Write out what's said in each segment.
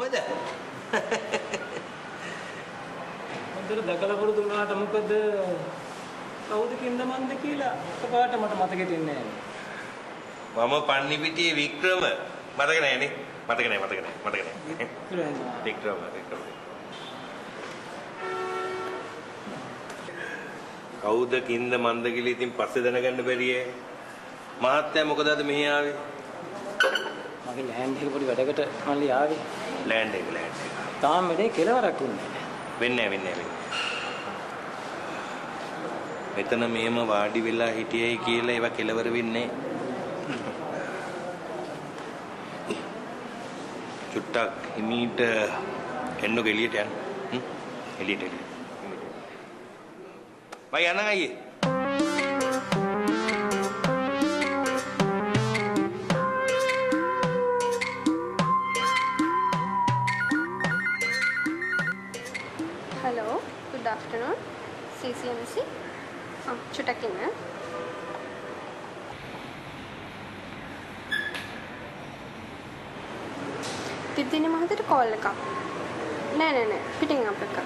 කොහමද? හොඳට දැකලා පුරුදු වුණාට මොකද කවුද කින්ද මන්ද කියලා එකපාරට මට මතකෙට එන්නේ නැහැ. මම පන්නිපිටියේ වික්‍රම මතක නැහැනේ. මතක නැහැ. වික්‍රම. කවුද කින්ද මන්ද කියලා ඉතින් පස්සේ දැනගන්න බැරියේ. මහත්තයා මොකද අද මෙහි ආවේ? මගේ ලෑන්ඩ් එක පොඩි වැඩකට මල්ලි ආවේ. ලෑන්ඩ් එක. තාම වැඩේ කෙලවරක් වුණේ නැහැ. වෙන්නේ නැහැ. මෙතන මෙහෙම වාඩි වෙලා හිටියයි කියලා ඒවා කෙලවර වෙන්නේ. චුට්ටක් හිමීට එන්නක එළියට යන්න. එළියට. බයි යන්න අයියේ. Hello, good afternoon. CCMC. චුට්ටක් ඉන්න. තිද්දිනේ මහත්තයට කෝල් එකක්. නෑ පිටින් අප් එකක්.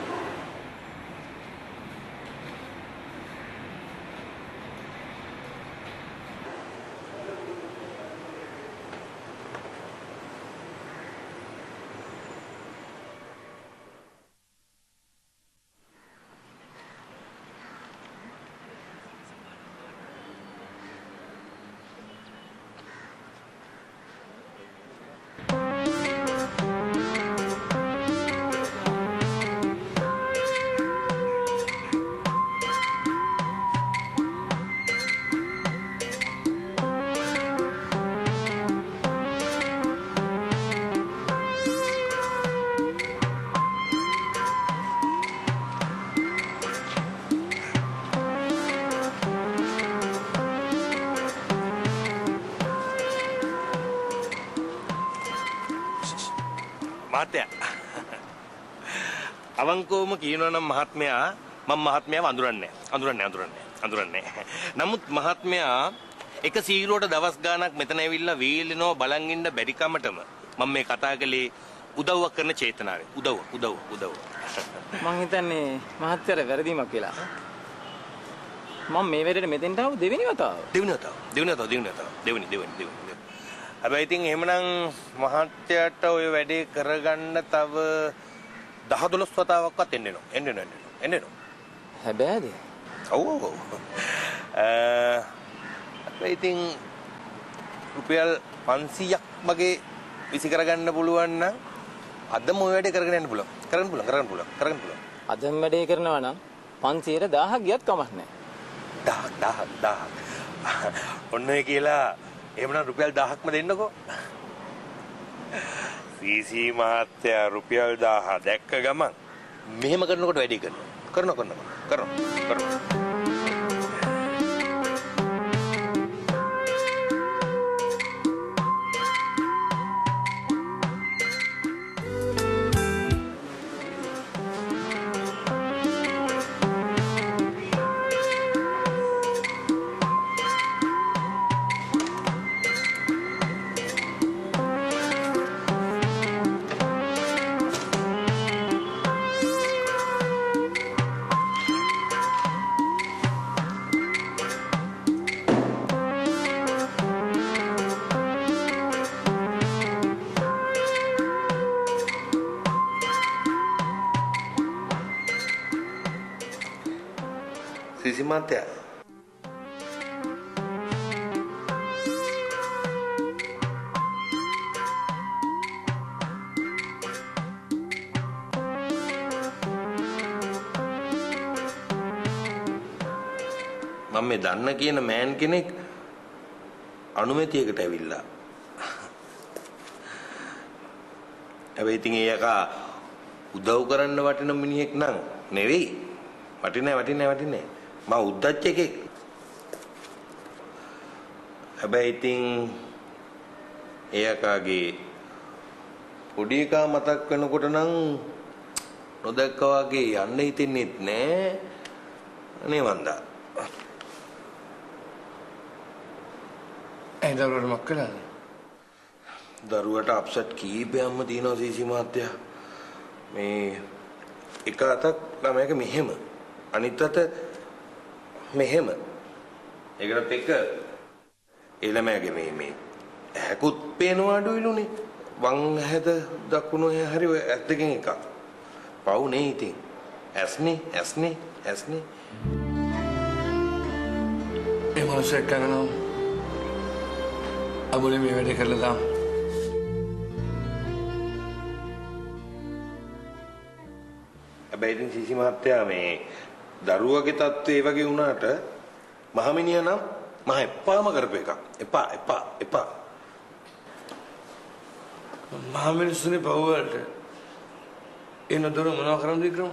මහත්තයා අවංකවම කියනවා නම් මහත්මයා මම මහත්මයාව අඳුරන්නේ. නමුත් මහත්මයා එක සීරුවට දවස් ගාණක් මෙතන ඇවිල්ලා වීලිනව බලන් ඉන්න බැරි කමටම මම මේ කතා කළේ උදව්වක් කරන චේතනාවෙන්. උදව්. මං හිතන්නේ මහත්තයාට වැරදීමක් කියලා. මම මේ වෙලෙට මෙතෙන්ට ආව දෙවෙනි වතාව. දෙවෙනි. හැබැයි ඉතින් එහෙමනම් මහත්තයාට ওই වැඩේ කරගන්න තව 10-12 වතාවක්වත් එන්න එනවා. හැබැයිද? ඔව්. හැබැයි ඉතින් රුපියල් 500ක් මගේ විසි කරගන්න පුළුවන් නම් අදම ওই වැඩේ කරගෙන යන්න පුළුවන්. කරන්න පුළුවන්. අදම වැඩේ කරනවා නම් 500ට 1000ක් ගියත් කමක් නැහැ. 1000. ඔන්න ඔය කියලා එහෙමනම් රුපියල් 1000ක්ම දෙන්නකෝ. සීසී මහත්තයා රුපියල් 1000 දැක්ක ගමන් මෙහෙම කරනකොට වැඩි කරනවා. සීසී මහත්තයා මම මේ දන්න කියන මෑන් කෙනෙක් අනුමැතියකට ඇවිල්ලා. හැබැයි ඉතින් ඒ යකා උදව් කරන්න වටින මිනිහෙක් නම් නෙවෙයි. වටින්නේ. මම උද්දච්ච එකෙක්. හැබැයි ඉතින් ඒ යකාගේ පොඩි එකා මතක් වෙනකොට නම් නොදැක්කා වගේ යන්න හිතෙන්නේ නැහැ නේ වන්දා. එඳවලට මොකද? දරුවට අප්සෙට් කීපයක්ම තියෙනවා සීසි මහත්තයා. මේ එක අතක් ළමයාගේ මෙහෙම අනිත් අත මෙහෙම. ඒකටත් එක්ක ඒ ළමයාගේ මේ ඇහැකුත් පේනවා අඩුයිලුනේ. වම් ඇහැද දකුණු ඇහැ හරි ඔය ඇස් දෙකෙන් එකක්. පව් නේ ඉතින්. ඇස්නේ. ඒ මනුස්සයෙක් කරනවා අබුලේ මේ වැඩේ කරලා දාමු. හැබැයි ඉතින් සීසි මහත්තයා මේ දරුවගේ තත්ත්වය ඒ වගේ වුණාට මහමිනියා නම් මහ එපාම කරපු එකක්. එපා. මහා මිනිස්සුනේ පව්වලට එන දොර මොනවා කරන්නද වික්‍රම?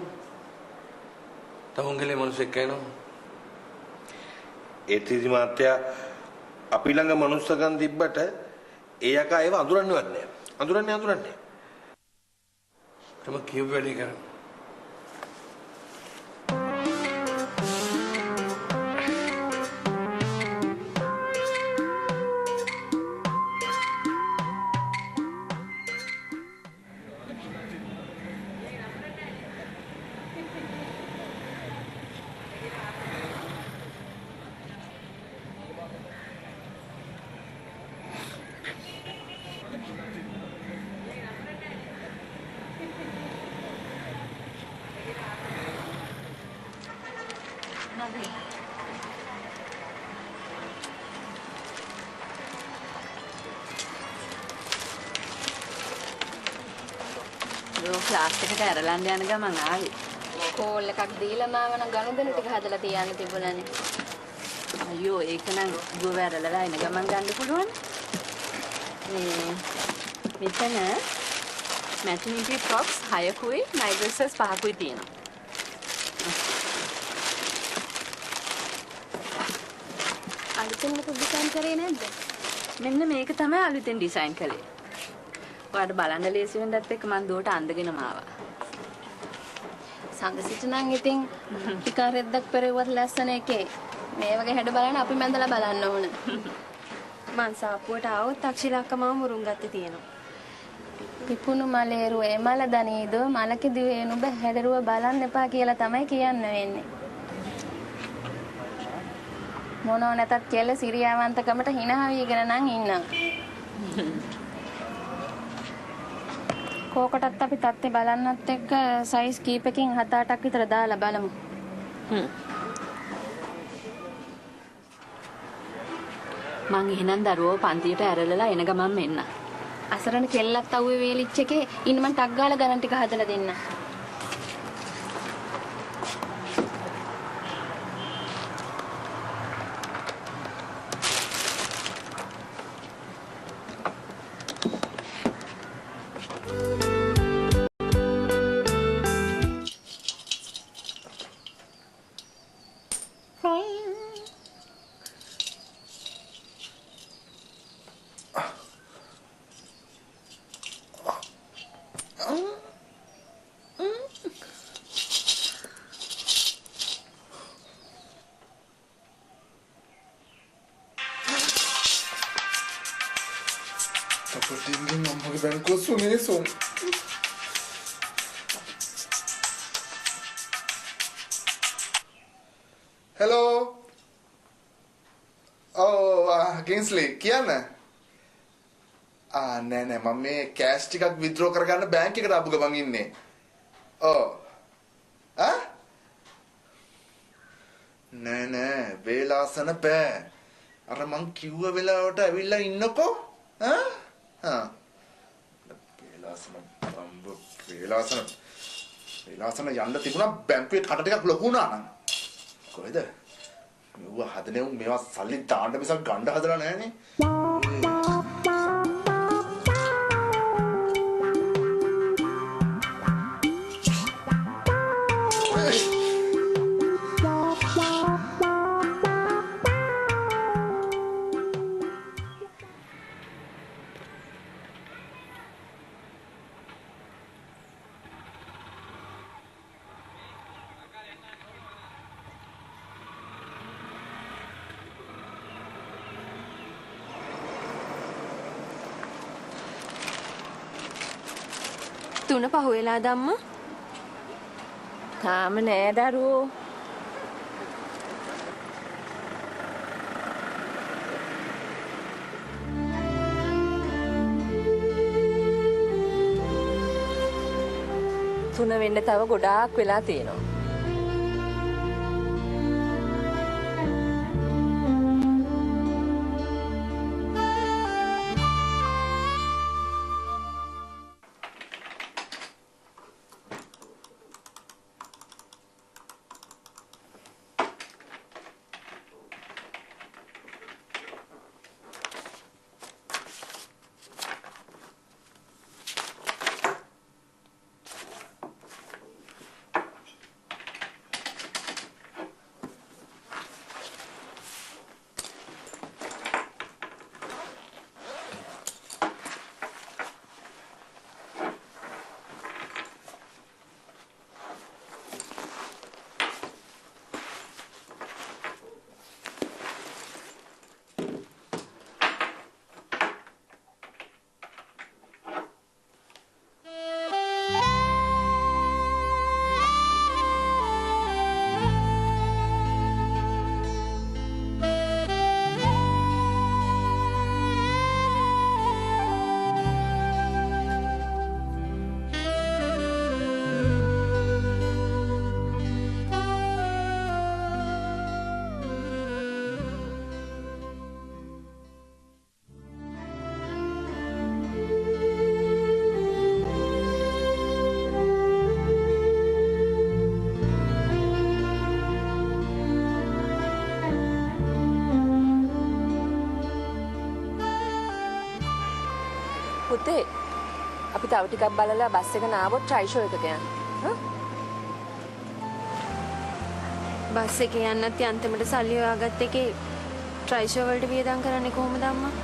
තමුන්ගලේ මනුස්සයෙක් කයනවා. ඒ සීසි මහත්තයා අපි ළඟ මනුස්සකම් තිබ්බට ඒ යකා ඒව අඳුරන්නේවත් නෑ. අඳුරන්නේ. තම කියපු වැඩේ කරා. ක්ලාස් එකට ඇරලන්න යන ගමන් ආවේ. කෝල් එකක් දීලා මාව නම් ගනුදෙනු ටික හදලා තියන්න තිබුණානේ. අයියෝ ඒක නම් ගුව ඇරලලා එන ගමන් ගන්න පුළුවන්. මෙතන මැටර්නිටි ෆ්‍රොක්ස් 6කුයි නයිට් ඩ්‍රෙසස් 5කුයි තියෙනවා. අලුතෙන් මොකද ඩිසයින් කරේ නැද්ද? මෙන්න මේක තමයි අලුතෙන් ඩිසයින් කළේ. ඔයාලට බලන්න ලේසි වෙනදත් එක්ක මම දුවට අඳගෙනම ආවා. සංගසිත නම් ඉතින් ටිකක් රෙද්දක් පෙරෙව්වත් ලස්සන එකේ. මේ වගේ හැඩ බලන්න අපි මැදලා බලන්න ඕන. මං සාප්පුවට ආවොත් අක්ෂිලක්කමම මුරුන් ගත්තේ තියෙනවා. පිපුණු මලේරුව එමල දනීද මලකෙ දිවේ නුඹ හැඩරුව බලන්න එපා කියලා තමයි කියන්න වෙන්නේ. මොනෝ නැතත් කෙල්ල සිරියාවන්තකමට hina වීගෙන නම් ඉන්නවා. කෝකටත් අපි තත්ත්වේ බලන්නත් එක්ක සයිස් කීපකින් 7-8ක් විතර දාලා බලමු. මං එහෙනම් දරුවෝ පන්තියට ඇරලලා එන ගමන් මෙන්න. අසරණ කෙල්ලක් අවුවේ වේලිච්ච එකේ ඉන්න මං ටක් ගාලා ගණන් ටික හදලා දෙන්න. Tingin mamma banco sumeso. Hello. Kingsley, කියන්න. නෑ මම මේ කෑෂ් ටිකක් විත්ඩ්‍රෝ කරගන්න බැංක් එකට ආපු ගමන් ඉන්නේ. නෑ වේලාසන බෑ. අර මං කිව්ව වෙලාවට ඇවිල්ලා ඉන්නකෝ. වේලාසන යන්න තිබුණා බැංකුවේ කට ටිකක් ලොකු වුණා නම්. කොහෙද? මෙව හදනේ උන් මේවා සල්ලි දාන්න මිසක් ගන්න හදලා නැහනේ. තුන පහුවෙලා දම්මා. තාම නෑ දරුවෝ. තුන වෙන්න තව ගොඩාක් වෙලා තියෙනවා. පුතේ අපි තව ටිකක් බලලා බස් එක නාවොත් ට්‍රයි ෂෝ එකට යන්න. බස් එකේ යන්නත් අන්තිමට සල්ලි හොයාගත්ත එකේ ට්‍රයි ෂෝ වලට වියදම් කරන්නේ කොහොමද අම්මා?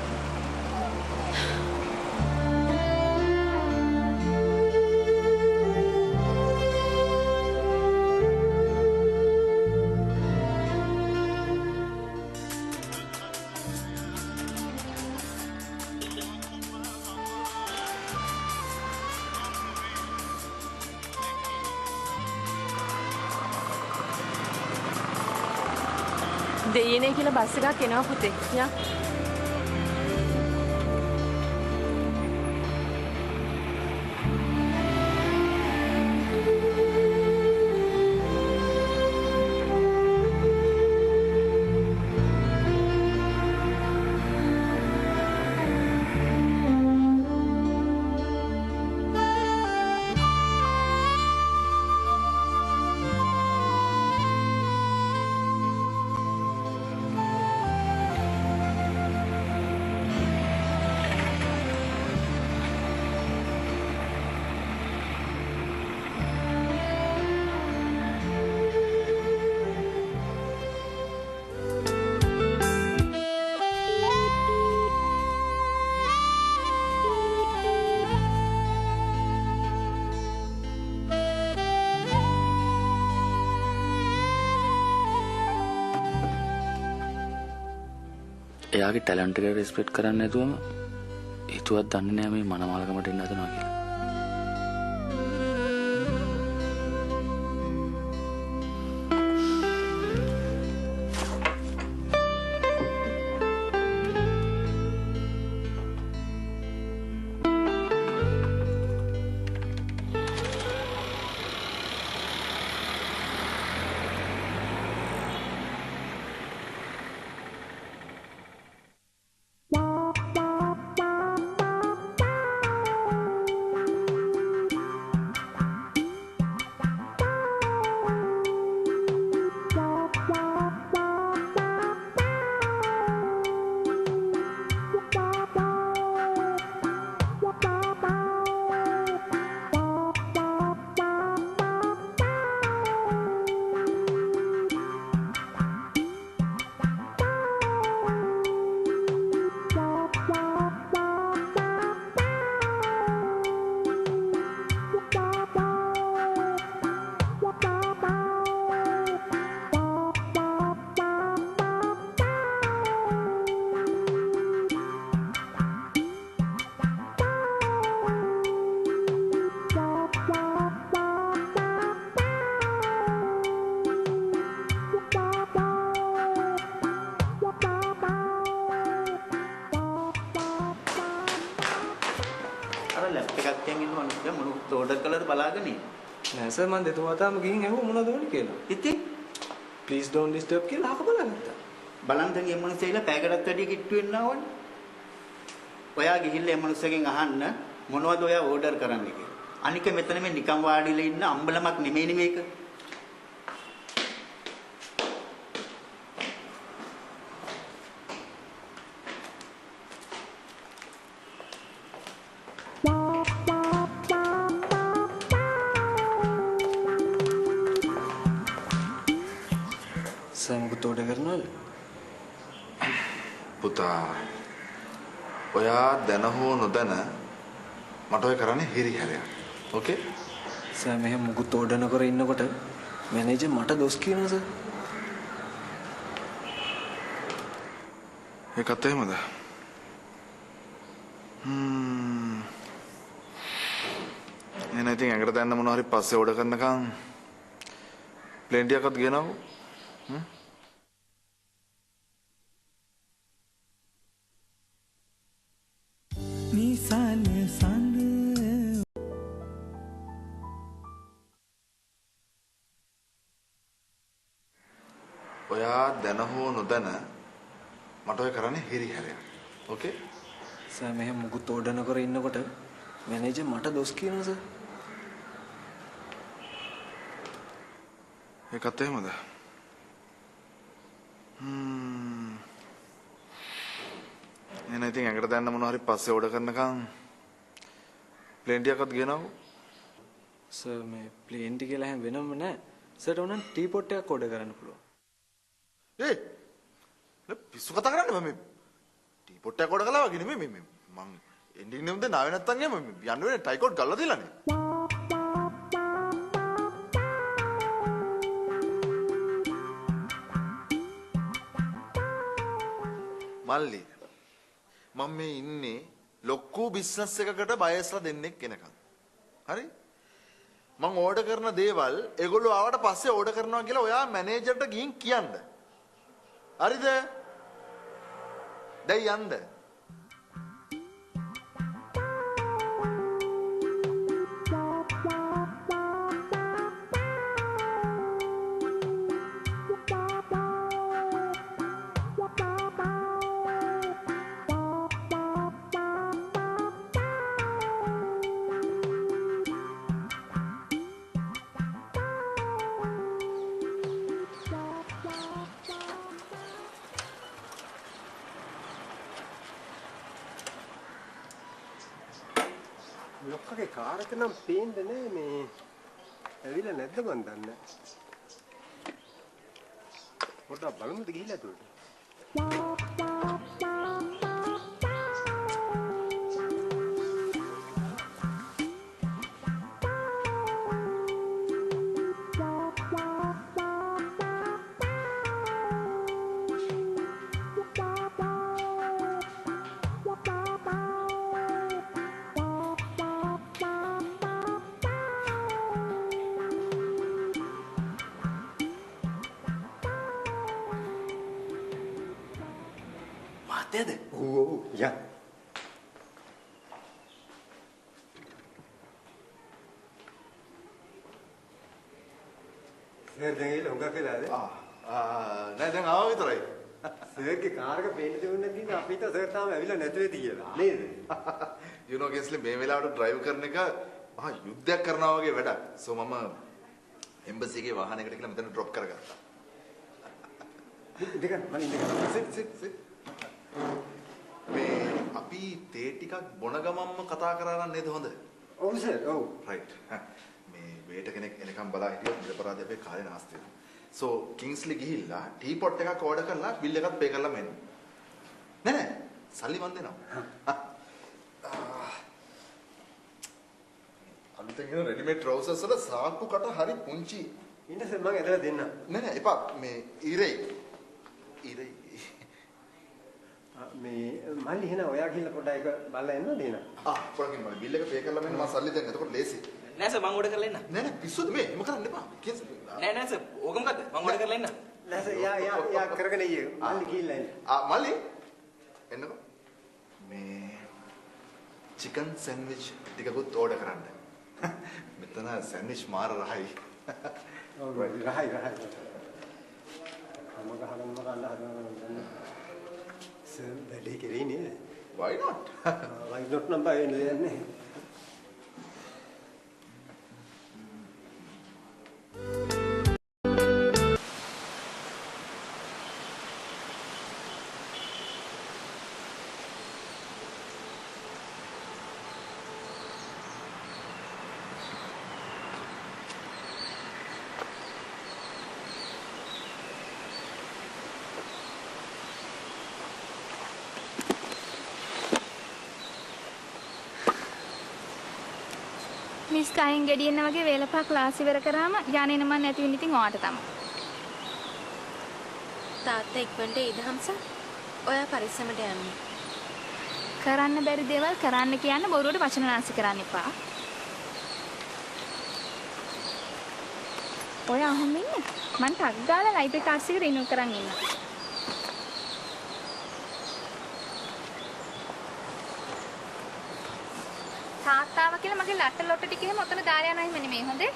දෙයියනේ කියලා බස් එකක් එනවා පුතේ. යා. එයාගේ ටැලන්ට් එකට රෙස්පෙක්ට් කරන්නේ නැතුවම හිතුවත් දන්නේ නැහැ මේ මනමාලකමට එන්න හදනවා කියලා. ඉන්න මිනිස්සු මොනවද ඕඩර් කළාද බලාගෙන ඉන්නේ. නෑ සර් මම දෙතුවතාවම ගිහින් ඇහුවා මොනවද ඕනේ කියලා. ඉතින් please don't disturb කියලා අහක බලගත්තා. බලන් දැන් මේ මිනිස්සෙයිලා පැයකටත් වැඩි කිට්ටු වෙන්න ඕනේ. ඔයා ගිහිල්ලා මේ මිනිස්සගෙන් අහන්න මොනවද ඔයා ඕඩර් කරන්න කියලා. අනික මෙතන මේ නිකන් වාඩිලා ඉන්න අම්බලමක් නෙමෙයිනේ මේක. සමගත ඕඩර් කරනවද? පුතා ඔයා දැන හෝ නොදැන මට ඔය කරන්නේ හිරිහැරයක්. ඕකේ? සර් මෙහෙම මුකුත් ඕඩර් නොකර ඉන්නකොට මැනේජර් මට දොස් කියනවා සර්. ඒකත් එහෙමද? එහෙනම් ඉතින් ඇඟට දැන්න මොනවා හරි පස්සේ ඕඩර් කරනකම් ප්ලේන් ටිකක්වත් ගෙනවෝ. ඔයා දැන හෝ නොදැන මට ඔය කරන්නේ හිරිහැරයක්. ඕකේ? සර් මෙහෙම මුකුත් ඕඩර් නොකර ඉන්නකොට මැනේජර් මට දොස් කියනවා සර්. ඒකත් එහෙමද? එහෙනම් ඉතින් ඇඟට දැන්න මොනවා හරි පස්සේ ඕඩර් කරනකම් ප්ලේන් ටිකක්වත් ගෙනවෝ. සර් මේ ප්ලේන් ටික කියලා හැම වෙනම නෑ. සර්ට ඕනනම් ටී පොට් එකක් ඕඩර් කරන්න පුළුවන්. ඒ පිස්සු කතා කරන්නේ මම ටී පොට් එකක් ඕඩර් කළා වගේ නෙමෙයි මේ මං එන්ඩින් නෙමෙයිද නාවේ නැත්තම් එහෙම යන්න වෙන්නේ ටයිකෝඩ් ගල්ලා දීලානේ. මල්ලි මම මේ ඉන්නේ ලොකු බිස්නස් එකකට බයස්ලා දෙන්නෙක් කෙනකම්. හරි? මං ඕඩර් කරන දේවල් ඒගොල්ලෝ ආවට පස්සේ ඕඩර් කරනවා කියලා ඔයා මැනේජර්ට ගිහින් කියන්න. හරිද? දැන් යන්න. ලොක්කගේ කාර් එක නම් පේන්නේ නෑ මේ ඇවිල්ලා නැද්ද මන් දන්නේ. පොඩ්ඩක් බලමුද ගිහිල්ලා තුරට. මහත්තයාද? ඔව් යා. සර් දැන් එළ හුඟක් වෙලාද? නෑ දැන් ආවා විතරයි. සර්ගේ කාර් එක පේන්න දෙන්නේ නැති නිසා අපි හිතුවා සර් තාම ඇවිල්ලා නැතු වෙති කියලා. නේද? you know guessly මේ වෙලාවට drive කරන එක මහා යුද්ධයක් කරනවා වගේ වැඩක්. so මම එම්බසි එකේ වාහනයකට කියලා මෙතන drop කරගත්තා. ඉඳගන්න මම ඉඳගන්න. sit. මේ අපි තේ ටිකක් බොන ගමම්ම කතා කරා නම් නේද හොඳ? ඔව් සර් ඔව්. right. මේ වේට කෙනෙක් එනකම් බලා හිටියොත් ඉඩපරාද අපේ කාලේ නාස්ති වෙනවා. so කිංස්ලි ගිහිල්ලා ටී පොට් එකක් ඕඩර් කරලා බිල් එකත් පේ කරලා මෙන්න. නෑ සල්ලි මන් දෙනවා. අලුතෙන් එන රෙඩිමේඩ් ට්‍රවුසර්ස් වල සාක්කු කට හරි පුංචි. ඉන්න සර් මම ඇදලා දෙන්නම්. නෑ එපා මේ ඉරේ මේ මල්ලි එහෙනම් ඔයා ගිහලා පොඩ්ඩක් ඒක බලලා එන්නද එහෙනම්? පොඩකින් මම බිල් එක පේ කරලා මෙන්න මම සල්ලි දෙන්න. එතකොට ලේසි. නෑ සර් මම ඕඩර් කරලා එන්න. නෑ පිස්සුද මේ? එම කරන්න එපා. නෑ සර් ඕක මොකද්ද? මම ඕඩර් කරලා එන්න. නෑ සර් යා කරගෙන ඉන්නේ. මල්ලි ගිහලා එන්න. මල්ලි එන්නකෝ. මේ chicken sandwich ටිකකුත් ඕඩර් කරන්න. මෙතන sandwich මාර රහයි. ඔව් රහයි. මම ගහන්න හදනවා. සර් වැඩි කෙරෙන්නේ. Why not? Why not නම් බය වෙන්නේ. මිස් කයින් ගෙඩියෙන්න වගේ වේලපා ක්ලාස් ඉවර කරාම යන්නේ නම නැති වෙන ඉතින් ඔයාට තමයි. තාත්තා ඉක්මනට එයිද හම්සා? ඔයා පරිස්සමට යන්න. කරන්න බැරි දේවල් කරන්න කියන්න බොරුවට වචන නාස්ති කරන්න එපා. ඔයා අහුම් ඉන්න. මං ටක් ගාලා ලයිබ්‍රරි කාඩ්ස් එක රිනිව් කරන් ඉන්නවා. තාත්තාව කියලා මගේ ලට්ට ලොට්ට ටික එහෙම ඔතන දාලා යනවා එහෙම නෙමෙයි හොඳේ.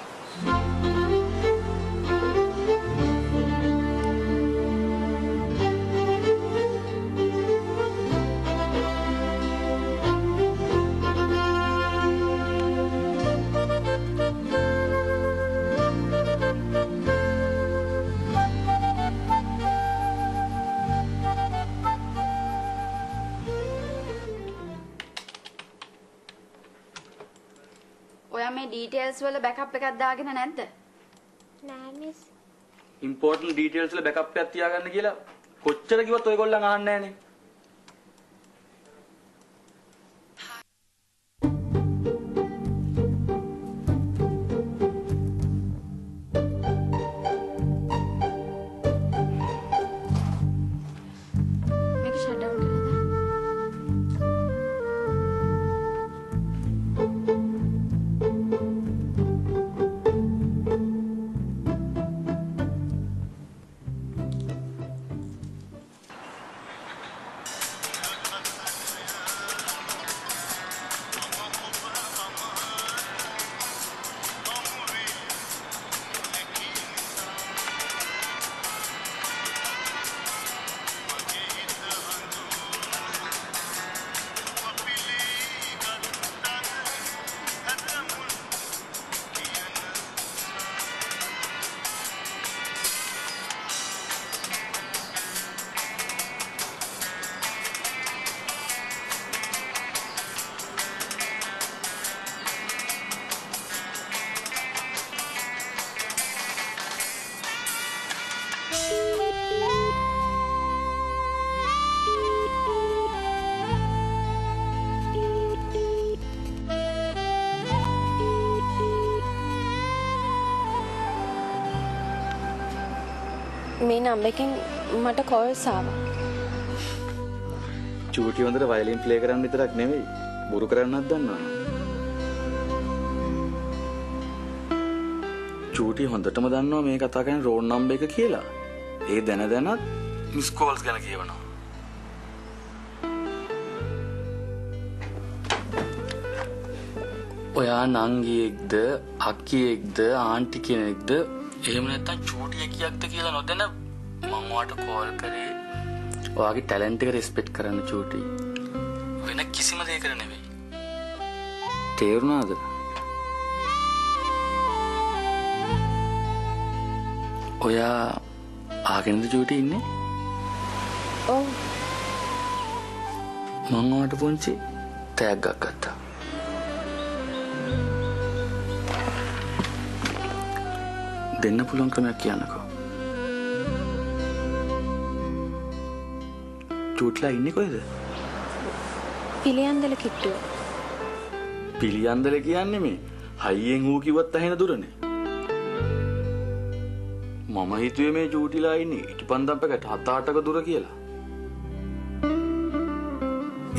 ඔයා මේ ඩීටේල්ස් වල බෑකප් එකක් දාගෙන නැද්ද? නෑ මිස්. ඉම්පෝටන්ට් ඩීටේල්ස් වල බෑකප් එකක් තියාගන්න කියලා කොච්චර කිව්වත් ඔයගොල්ලන් අහන්නේ නැහනේ. මේක ෂට් ඩවුන් කරලා මේ නම්බරකින් මට කෝල්ස් ආවා. චූටි හොඳට වයලින් ප්ලේ කරන්න විතරක් නෙවෙයි බොරු කරන්නත් දන්නවා. චූටි හොඳටම දන්නවා මේ කතා කරන රෝන් නම්බර් එක කියලා. ඒ දැනත් මිස් කෝල්ස් ගැන කියවනවා. ඔයා නංගියෙක්ද අක්කියෙක්ද ආන්ටි කෙනෙක්ද එහෙම නැත්නම් චූටි එකියක්ද කියලා නොදැන මම ඔයාට කෝල් කරේ. ඔයාගේ ටැලන්ට් එක රෙස්පෙක්ට් කරන්න චූටි. වෙන කිසිම දෙයකට නෙවෙයි. තේරුණාද? ඔයා ආගෙනද චූටි ඉන්නේ? ඔව්. මම ඔයාට පුංචි තෑග්ගක් ගත්තා. දෙන්න පුළුවන් ක්‍රමයක් කියන්නකෝ. චූට්ලා ඉන්නේ කොහෙද? පිළියන්දල කිට්ටුව. පිළියන්දල කියන්නේ මේ හයියෙන් හූ කිව්වත් ඇහෙන දුරනේ. මම හිතුවේ මේ චූටිලා ඉන්නේ ඉටිපන්දම්පකට 7-8ක දුර කියලා.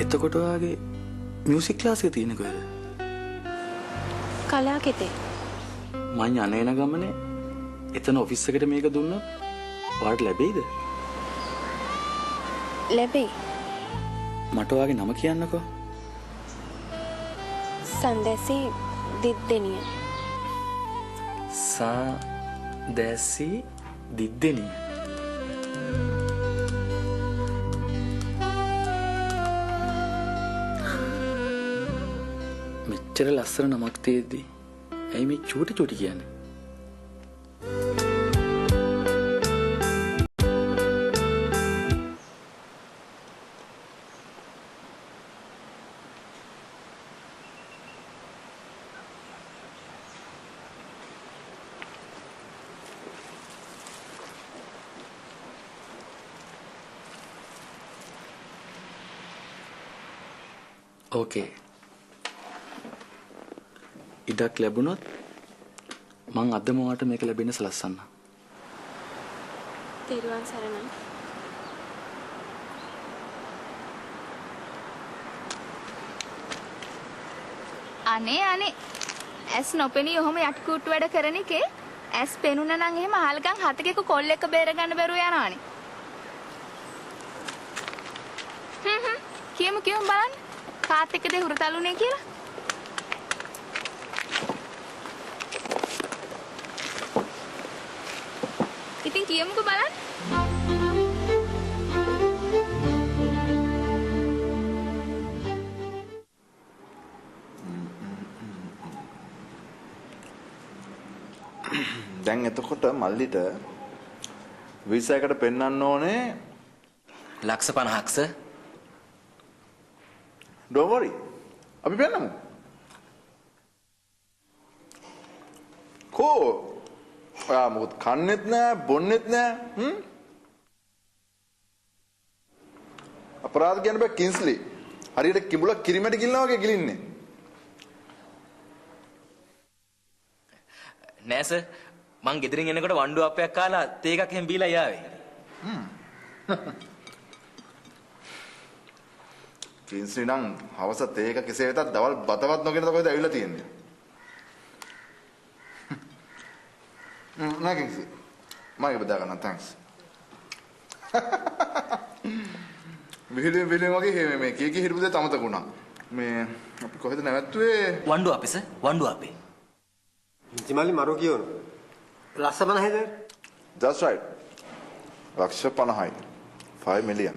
එතකොට ඔයාගේ මියුසික් ක්ලාස් එක තියෙන්නේ කොහෙද? කලාකෙතේ. මං යන ගමනේ එතන ඔෆිස් එකට මේක දුන්නොත් ඔයාලට ලැබෙයිද? ලැබෙයි. මට ඔයාගේ නම කියන්නකෝ. සන්දැසි දිද්දෙනිය. සාදැසි දිද්දෙනිය. මෙච්චර ලස්සන නමක් තියෙද්දි ඇයි මේ චූටි චූටි කියන්නේ? ඕකේ. ඉඩක් ලැබුණොත් මං අදම ඔයාට මේක ලැබෙන්න සලස්සන්න. තෙරුවන් සරණයි. අනේ ඇස් නොපෙනී ඔහොම යටිකුට්ටු වැඩ කරන එකේ ඇස් පෙනුන නම් එහෙම අහලගම් හතකෙක කොල්ල එක බේර ගන්න බැරුව යනවනේ. කියමු බලන්න. කාත් එක්කද හුරතලුනේ කියලා. ඉතින් කියමුකෝ බලන්න. දැන් එතකොට මල්ලිට වීසා එකට පෙන්වන්න ඕනේ ලක්ෂ 50ක් සර්. Don't worry. අපි පෙන්නමු. කෝ ඔයා මොකද කන්නේත් නෑ බොන්නේත් නෑ අපරාධ කියන්න බෑ කින්ස්ලි. හරියට කිඹුලක් කිරිමැටි ගිලිනවා වගේ ගිලින්නේ. නෑ සර්. මං ගෙදරින් එනකොට වණ්ඩු අප්පයක් කාලා තේ එකක් එහෙම බීලා යාවේ. කින්ස්ලි නම් හවස තේ එක කෙසේ වෙතත් දවල් බතවත් නොගෙන තමයි ඇවිල්ලා තියෙන්නේ. නෑ කින්ස්ලි. මම බදා ගන්න thanks. විහිළුවෙන් වගේ මේ කීකී හිටපු දේ තමතක වුණා. මේ අපි කොහෙද නැවැත්තුවේ? වණ්ඩු අපේ සර්. වණ්ඩු අපේ. ඉතිමල්ලි මරෝ කියවන. ලක්ෂ 50යිද? That's right. ලක්ෂ 50යි. 5 million.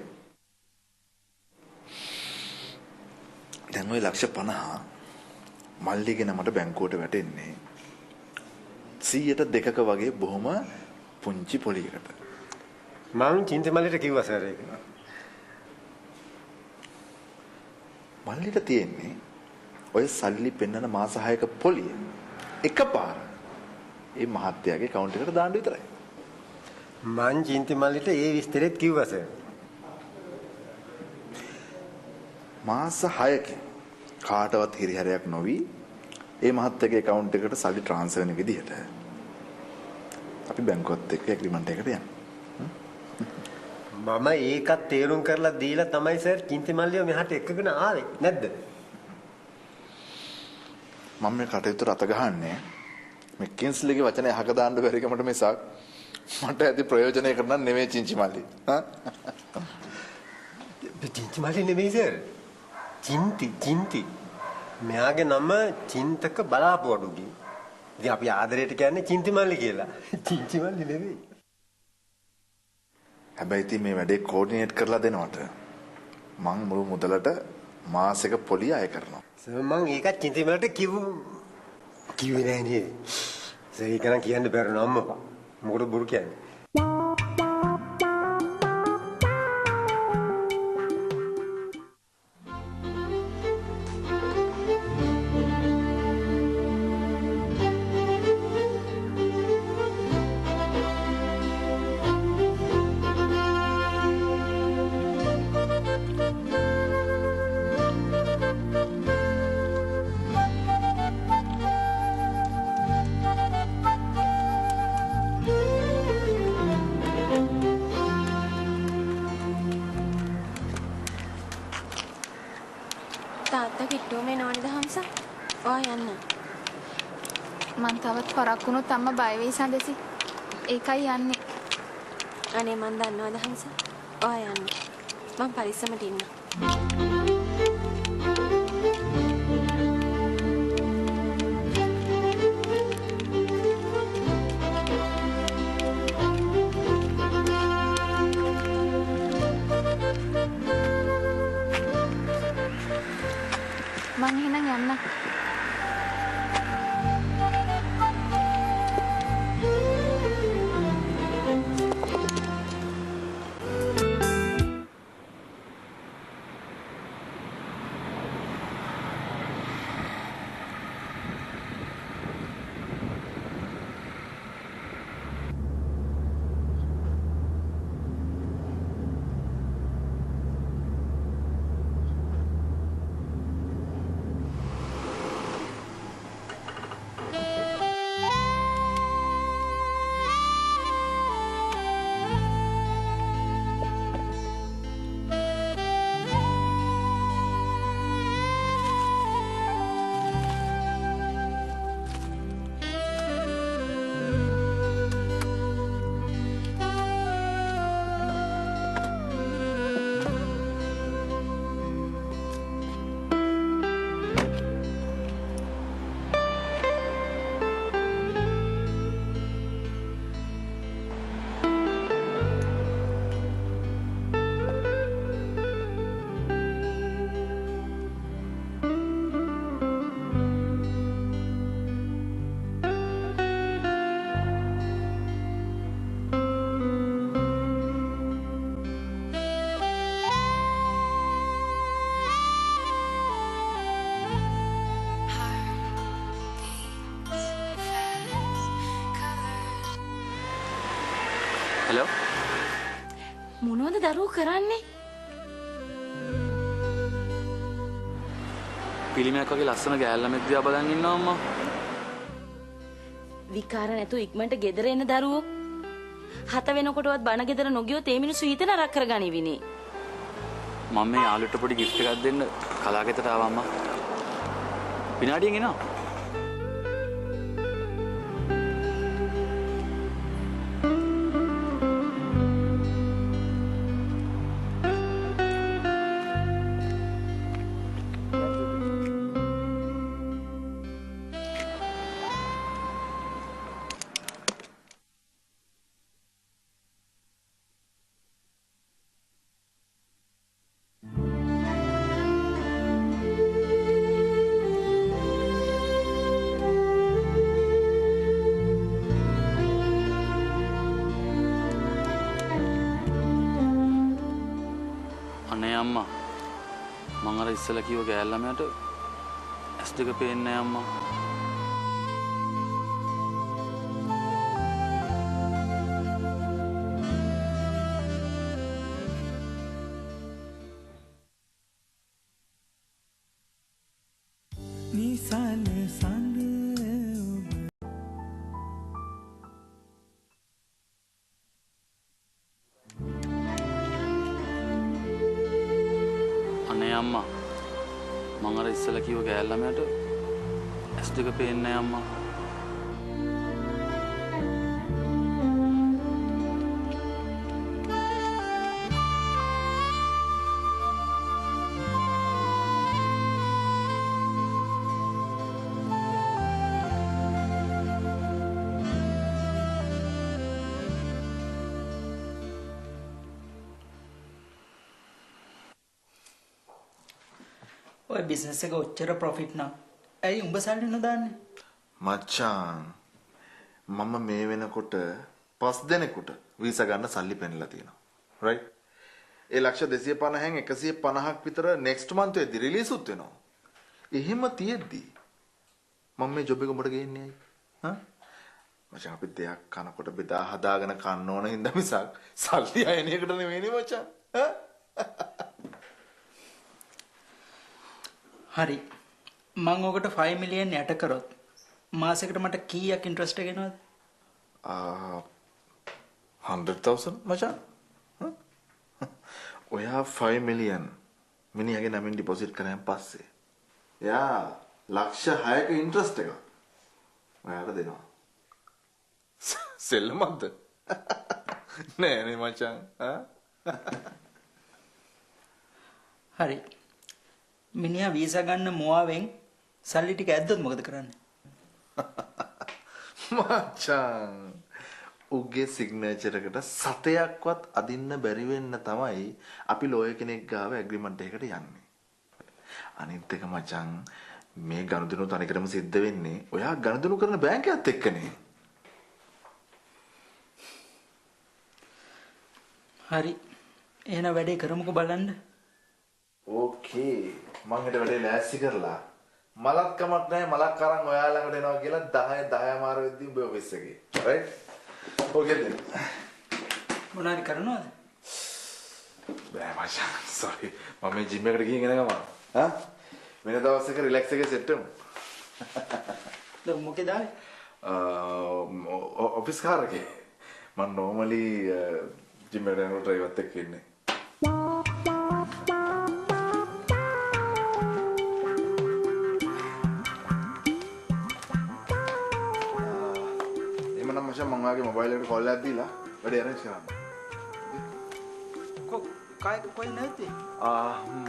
දැන් ওই ලක්ෂ 50 මල්ලිගෙන මට බැංකුවට වැටෙන්නේ 100ට 2ක වගේ බොහොම පුංචි පොලියකට. මම චින්තමල්ලිට කිව්වා සර් ඒක. මල්ලිට තියෙන්නේ ඔය සල්ලි පෙන්නන මාස 6ක පොලිය එකපාර ඒ මහත්තයාගේ account එකට දාන්න විතරයි. මං චින්තමල්ලිට ඒ විස්තරෙත් කිව්වා සර්. මාස 6කින් කාටවත් හිරිහැරයක් නොවි ඒ මහත්තයාගේ account එකට සල්ලි transfer වෙන විදිහට අපි බැංකුවත් එක්ක ඇග්‍රීමන්ට් එකකට යනවා. මම ඒකත් තේරුම් කරලා දීලා තමයි සර් චින්තමල්ලිව මෙහාට එක්කගෙන ආවේ නැද්ද? මම මේ කටයුතු රත ගහන්නේ මේ කින්ස්ලිගේ වචනේ අහක දාන්න බැරි කමට මිසක් මට ඇති ප්‍රයෝජනයකට නම් නෙමෙයි චින්චිමල්ලි. චින්චිමල්ලි නෙමෙයි සර්. චින්ති. මෙයාගේ නම චින්තක බලාපොරොත්තුගේ. ඉතින් අපි ආදරයට කියන්නේ චින්තිමල්ලි කියලා. චින්චිමල්ලි නෙමෙයි. හැබැයි ඉතින් මේ වැඩේ කෝඩිනේට් කරලා දෙනවට මං මුළු මුදලට මාසෙක පොලිය අය කරනවා. සර් මං ඒකත් චින්තිමල්ලිට කිව්වේ නෑ නේද? සර් ඒක නම් කියන්න බැරි නෝ අම්මපා. මොකටද බොරු කියන්නේ? තාත්තා කිට්ටුවම එනවනේද හම්ස? ඔයා යන්න. මං තවත් පරක් වුණොත් අම්මා බය වෙයි සඳෙසි. ඒකයි යන්නේ. අනේ මං දන්නවද හම්ස? ඔයා යන්න. මං පරිස්සමට ඉන්න. හෙලෝ මොනවද දරුවෝ කරන්නේ? පිළිමයක් වගේ ලස්සන ගෑල්ලමෙක් දිහා බලන් ඉන්නවා අම්මා. විකාර නැතුව ඉක්මනට ගෙදර එන දරුවෝ. 7 වෙනකොටවත් බණ ගෙදර නොගියොත් ඒ මිනිස්සු හිත නරක කරගනිවිනේ. මම මේ යාළුවට පොඩි gift එකක් දෙන්න කලාගෙදරට ආවා අම්මා. විනාඩියෙන් එනවා. අනේ අම්මා මං අර ඉස්සලා කිව්ව ගෑල්ලමයට S2 පේන්නේ නැහැ අම්මා. නිසල සංග අනේ අම්මා මං අර ඉස්සලා කිව්ව ගෑල්ලමයට S2 පේන්නේ නැහැ අම්මා. ඔය බිස්නස් එක ඔච්චර ප්‍රොෆිට් නම් ඇයි උඹ සල්ලි නොදාන්නේ? මචං මම මේ වෙනකොට 5 දෙනෙකුට වීසා ගන්න සල්ලි පෙන්නලා තියෙනවා. රයිට්? ඒ ලක්ෂ 250න් 150ක් විතර next month වෙද්දි රිලීස් උත් වෙනවා. එහෙම තියෙද්දි මම මේ ජොබ් එක උඹට ගේන්නේ ඇයි? හා? මචං අපි දෙයක් කනකොට බෙදා හදාගෙන කන්න ඕන හින්දා මිසක් සල්ලි අයන එකට නෙවෙයිනේ මචං. හා? හරි. මම ඔකට 5 මිලියන් යට කරොත් මාසෙකට මට කීයක් ඉන්ට්‍රස්ට් එක එනවද? 100,000 මචං. ඔයා 5 මිලියන් මිනිහගේ නමින් ඩිපොසිට් කරාන් පස්සේ එයා ලක්ෂ 6ක ඉන්ට්‍රස්ට් එක ඔයාට දෙනවා. සෙල්ලමක්ද? නෑ නේ මචං. හරි. මිනිහා වීසා ගන්න මොවාවෙන් සල්ලි ටික ඇද්දොත් මොකද කරන්නේ? මචං උගේ සිග්නේචර් එකට සතයක්වත් අදින්න බැරි වෙන්න තමයි අපි ලෝයර් කෙනෙක් ගාව ඇග්‍රීමන්ට් එකකට යන්නේ. අනිත් එක මචං මේ ගනුදෙනු තනිකරම සිද්ධ වෙන්නේ ඔයා ගනුදෙනු කරන බැංකයත් එක්කනේ. හරි. එහෙනම් වැඩේ කරමුකෝ බලන්න. ඕකේ. මං හෙට වැඩේ ලෑස්ති කරලා මලක් කමක් නැහැ මලක් අරන් ඔයා ළඟට එනවා කියලා 10 මාර වෙද්දී උඹ ඔෆිස් එකේ. රයිට්? ඕකේ then. මොනාරි කරනවද? බෑ මචං. sorry. මම මේ ජිම් එකට ගිහින් එන ගමන්. හා? වෙන දවස් එක රිලැක්ස් එකේ සෙට් වෙමු. දැන් මොකේද ආවේ? ඔෆිස් කාර් එකේ. මම normally ජිම් එකට යනකොට ඩ්‍රයිවර්ත් එක්ක ඉන්නේ. මචං මම ඔයාගේ මොබයිල් එකට කෝල් එකක් දීලා වැඩේ arrange කරන්න. කොයි නැති?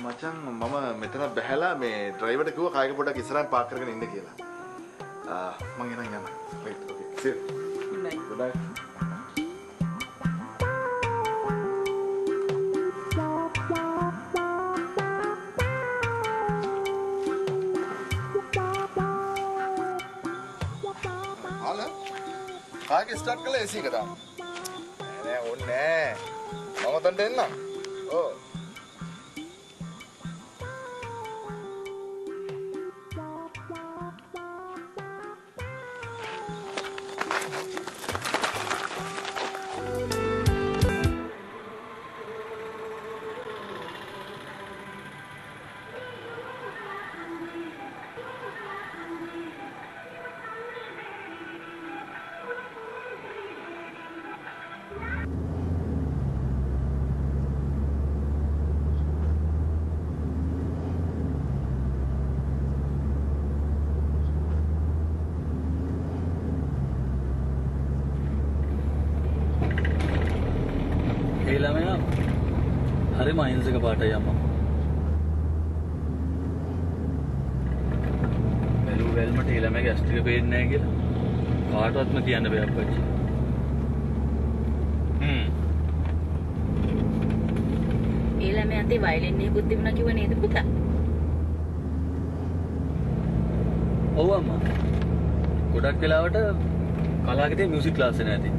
මචං මම මෙතන බැහැලා මේ ඩ්‍රයිවර්ට කිව්වා කායක පොඩක් ඉස්සරහින් පාක් කරගෙන ඉන්න කියලා. මම එනන් යනවා. right okay. see you. good night. good night. කාගේ ස්ටාර්ට් කළා AC එක දාන්න. නෑ ඕනේ නෑ. මම උතන්ට එන්නම්. ඔව්. ළමයා හරිම අහිංසක පාටයි අම්මා. බැලු බැලමට ඒ ළමයාගේ ඇස් ටික පේන්නේ නැහැ කියලා කාටවත්ම කියන්න බෑ අප්පච්චි. ඒ ළමයා අතේ වයලින් එකකුත් තිබුණා කිව්ව නේද පුතා? ඔව් අම්මා. ගොඩක් වෙලාවට කලාකේදී මියුසික් ක්ලාස් එක නැති.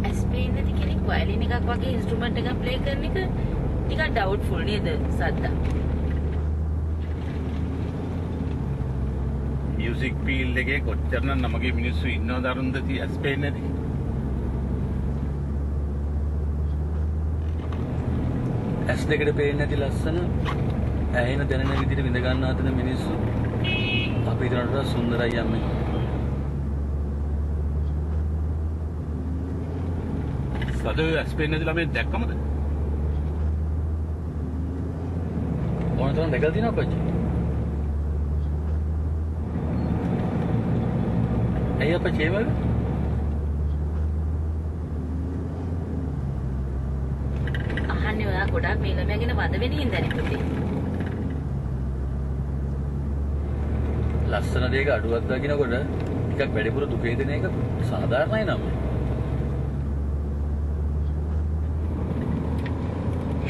ඇස්පේන් නැති කෙනෙක් වයලින් එකක් වගේ ඉන්ස්ට්‍රුමන්ට් එකක් ප්ලේ කරන එක ටිකක් ඩවුට්ෆුල් නේද සද්දා? මියුසික් ෆීල්ඩ් එකේ කොච්චරනම් නමගේ මිනිස්සු ඉන්නවද අරුන්දති ඇස්පේන් නැති. ඇස් දෙකට පේන්නේ නැති ලස්සන ඇහෙන දැනෙන විදිහට විඳ ගන්න හදන මිනිස්සු අපි හිතනට වඩා සුන්දරයි යන්නේ. සද ඇස්පේන් නැති ළමයි දැක්කමද? ඕනතරම් දැකලා තියෙනවා අප්පච්චි. ඇයි අප්පච්චි ඒ වගේ? අහන්නේ ඔයා ගොඩක් මේ ළමයා ගැන වද වෙන හින්දානේ පුතේ. ලස්සන දෙයක අඩුවක් දකින්නකොට ටිකක් වැඩිපුර දුක හිතෙන එක සාධාරණයි නම.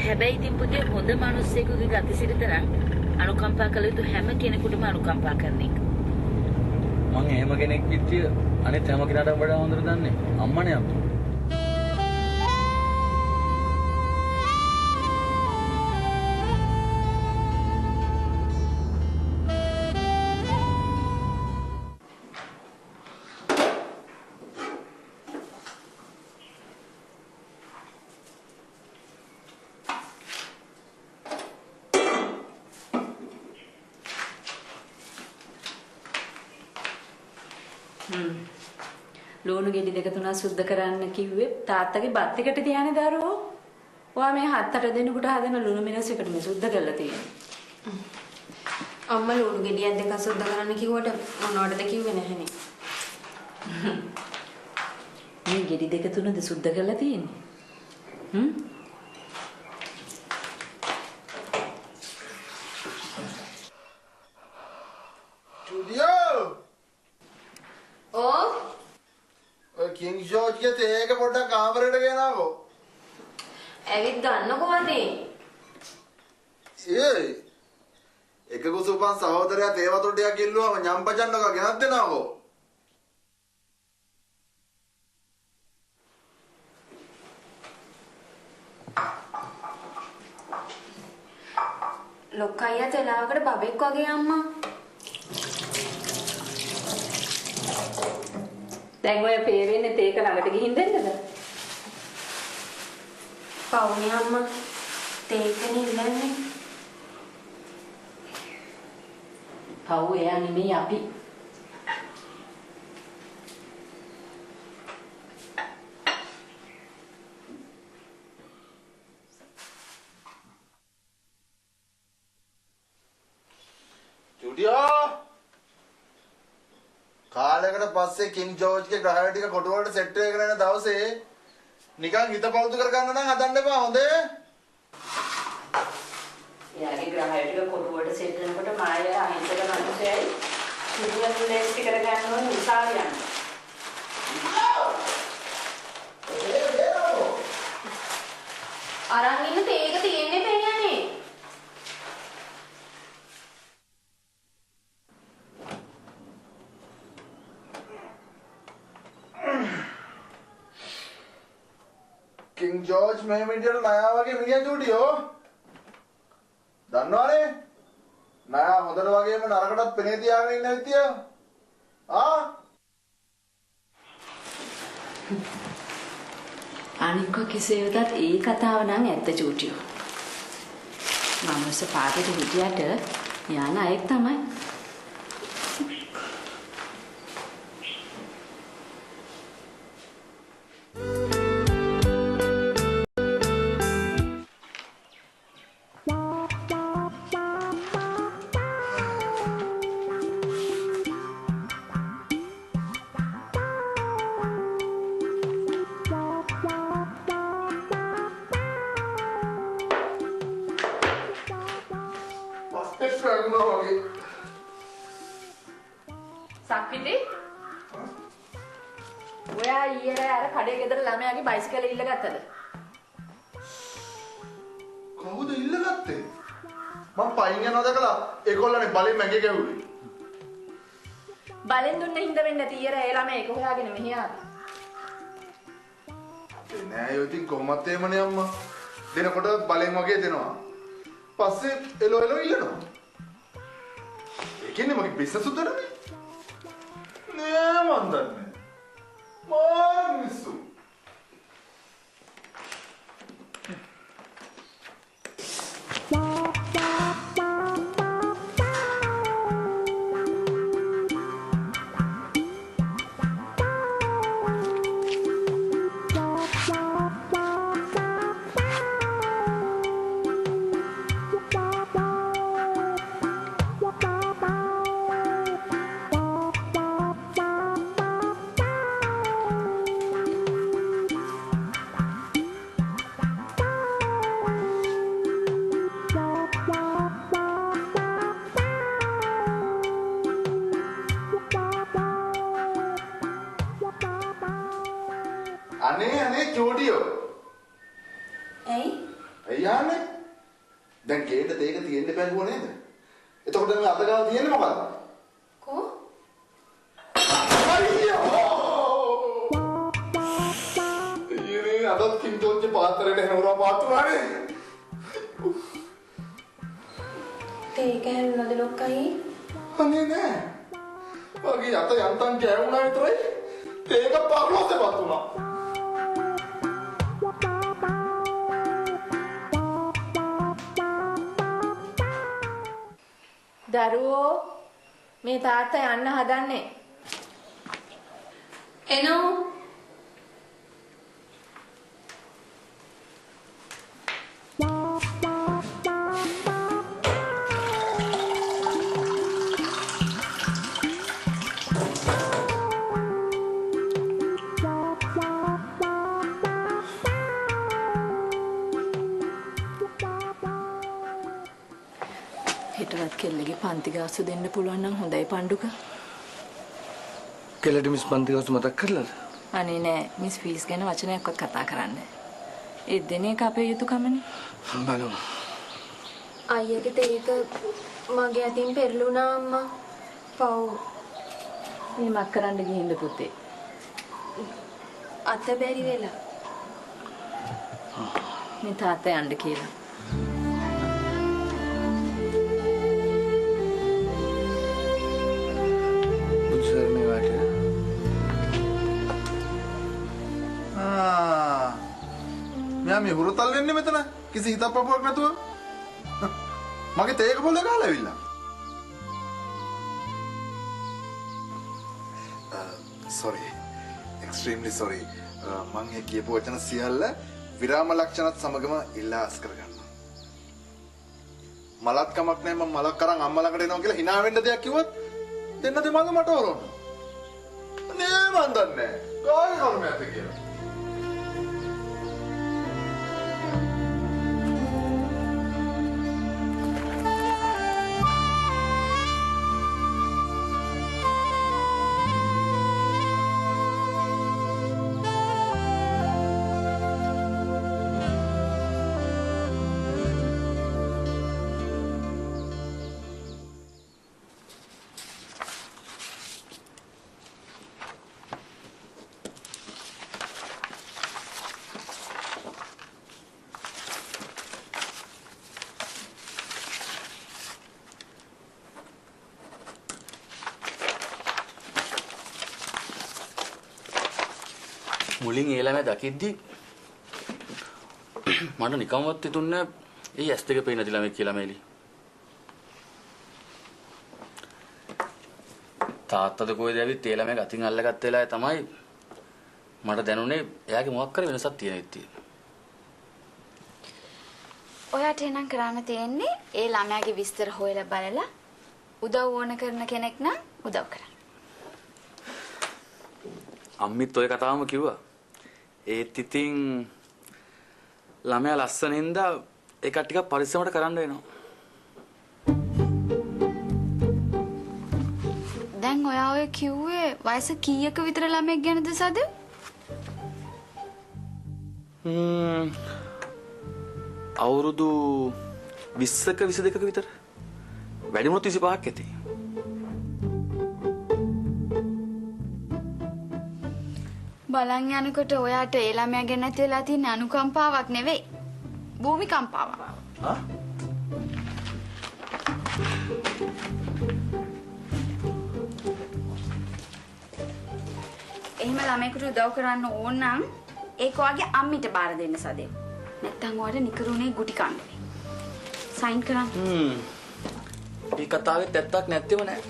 හැබැයි ඉතින් පුතේ හොඳ මිනිස්සෙකුගේ ගතිසිරිත නම් අනුකම්පා කළ යුතු හැම කෙනෙකුටම අනුකම්පා කරන එක. මං එහෙම කෙනෙක් විදිය අනිත් හැම කෙනාටම වඩා හොඳට දන්නේ අම්මනේ අම්මා. ලුණු ගෙඩි දෙක තුනක් සුද්ධ කරන්න කිව්වේ තාත්තගේ බත් එකට තියානේ දරුවෝ. ඔයා මේ 7-8 දිනකට හදන ලුණු මිරිස් එකට මේ සුද්ධ කරලා තියෙන්නේ. අම්මා ලුණු ගෙඩියක් දෙකක් සුද්ධ කරන්න කිව්වට මොනවටද කිව්වේ නැහනේ. මේ ගෙඩි දෙක තුනද සුද්ධ කරලා තියෙන්නේ? ස්ටුඩියෝ ඕ කිං ජෝර්ජ් ගේ තේක පොඩ්ඩක් කාමරේට ගෙනාවෝ. ඇවිත් ගන්නකෝ වදේ. ඒ එක කුසුපන් සහෝදරයා තේ වතුර ටිකක් ඉල්ලුවම ñම්පචන්නක ගෙනත් දෙනවෝ. ලොක්කයියා තෙලාවකට බබෙක් වගේ අම්මා. දැන් ඔය පේරෙන්නේ තේක ළඟට ගිහින් දෙන්නද? පවුනේ අම්මා. තේකනේ ඉල්ලන්නේ. පව් එයා නෙමෙයි අපි. ස්ටුඩියෝ කාලයකට පස්සේ කිං ජෝර්ජ් ගේ ග්‍රහය ටික කොටු වලට සෙට් වෙගෙන යන දවසේ නිකන් හිත පවුතු කර ගන්න නම් හදන්න එපා හොඳේ. එයාගේ ග්‍රහය ටික කොටු වලට සෙට් වෙනකොට මාය අහිංසක මිනිස්සයයි සුදුවත් ලේස්ටි කර ගන්න ඕන උසාව යන්න. අරන් ඉන්න තේක තියෙන්නේ පෙන්නන්නේ. කිං ජෝර්ජ් මේ විදියට නයා වගේ මිනිහා ස්ටුඩියෝ. දන්නවනේ? නයා හොඳට වගේම නරකටත් පෙනේ තියාගෙන ඉන්න විදිය. අනික කෙසේ වෙතත් ඒ කතාව නම් ඇත්ත චූටියෝ. මමස පාටට හිටියට යන අයෙක් තමයි. සක්විති ඔයා ඊයේ අර කඩේ ගෙදර ළමයාගේ බයිසිකල් ඉල්ලගත්තද? කවුද ඉල්ලගත්තේ? මම පයින් යනවා දැකලා ඒගොල්ලනේ බලෙන් මැගේ ගැහුවේ. බලෙන් දුන්න හින්දා වෙන්නේ නැති ඊයේ ඒ ළමයා ඒක හොයාගෙන මෙහි ආවා. නෑ යෝ ඉතින් කොහොමත් එහෙමනේ අම්මා. දෙනකොට බලෙන් වගේ දෙනවා. පස්සේ එලෝ ඉල්ලනවා. ඒ කියන්නේ මගේ බිස්නස් උදරනේ. නෑ මන් දන්නේ. මිනිස්සු. අනේ චෝඩියෝ. ඇයි? අයියානේ. දැන් ගේට දෙයක තියෙන්න බැලුව නේද? එතකොට මේ අතගාව තියෙන්නේ මොකද්ද? කෝ? අයියෝ! ඊයේ අදත් කින්තෝන්ගේ පාත්‍රයට හැරවලා පාත්‍රානේ. ඒක හැරුණාද ලොක්කයි? අනේ නෑ. වගේ අත යන්තම් කෑවුණා විතරයි. ඒක පරලෝසෙපත් වුණා. දරුවෝ මේ තාත්තා යන්න හදන්නේ. එනෝ. හිටවත් කෙල්ලගේ පන්ති ගාස්තු දෙන්න පුළුවන් නම් හොඳයි පණ්ඩුක. කෙල්ලට මිස් පන්ති ගාස්තු මතක් කරලාද? අනේ නෑ මිස් ෆීස් ගැන වචනයක්වත් කතා කරන්නේ. ඒ දෙන එක අපේ යුතුයකමනේ. බලමු. අයියගේ තේක මගේ අතින් පෙරළුණා අම්මා. පව්. මේ මක් කරන්න ගිහින්ද පුතේ? අත බැරි වෙලා. මේ තාත්තා යන්න කියලා. මෙයා මේ හුරතල් වෙන්නේ මෙතන කිසි හිතක් පපුවක් නැතුව. මගේ තේක පොල්ල ගහලා ඇවිල්ලා. sorry extremely sorry. මම මේ කියපු වචන සියල්ල විරාම ලක්ෂණත් සමගම ඉල්ලාස් කරගන්නවා. මලත් කමක් නැහැ මම මලක් කරන් අම්මා ළඟට එනවා කියලා hina වෙන්න දෙයක් කිව්වොත් දෙන්න දෙමඟ මට ඕරොන්න. නේ මන් දන්නේ නැහැ. කාගේ කර්මයක්ද කියලා. මුලින් ඒ ළමයා දකිද්දි මට නිකම්වත් හිතුන්නේ ඒ ඇස් දෙක පේන නැති ළමෙක් කියලා මේලි. තාත්තද කොහෙද ඇවිත් ඒ ළමයා ගතින් අල්ලගත්ත වෙලාවේ තමයි මට දැනුනේ එයාගේ මොකක් කර වෙනසක් තියෙන ඉතින්. ඔයාට එනම් කරන්න තියෙන්නේ ඒ ළමයාගේ විස්තර හොයලා බලලා උදව් ඕන කරන කෙනෙක් නම් උදව් කරන්න. අම්මිත් ඔය කතාවම කිව්වා. ඒත් ඉතින් ළමයා ලස්සන හින්දා ඒක ටිකක් පරිස්සමට කරන්න වෙනවා. දැන් දැන් ඔයා ඔය කිව්වේ වයස කීයක විතර ළමෙක් ගැනද සද? අවුරුදු 20ක 22ක විතර. වැඩිම 35ක් ඇති. බලන් යනකොට ඔයාට ඒ ළමයා ගැන නැති වෙලා තියෙන අනුකම්පාවක් නෙවෙයි. භූමිකම්පාවක්. ආ? එහෙම ළමයෙකුට උදව් කරන්න ඕන නම් ඒක ඔයාගේ අම්මිට බාර දෙන්න සදේ. නැත්තම් ඔයාට නිකරුණේ ගුටි කන්න වෙයි. සයින් කරන්න. මේ කතාවෙත් ඇත්තක් නැත්තේම නෑ.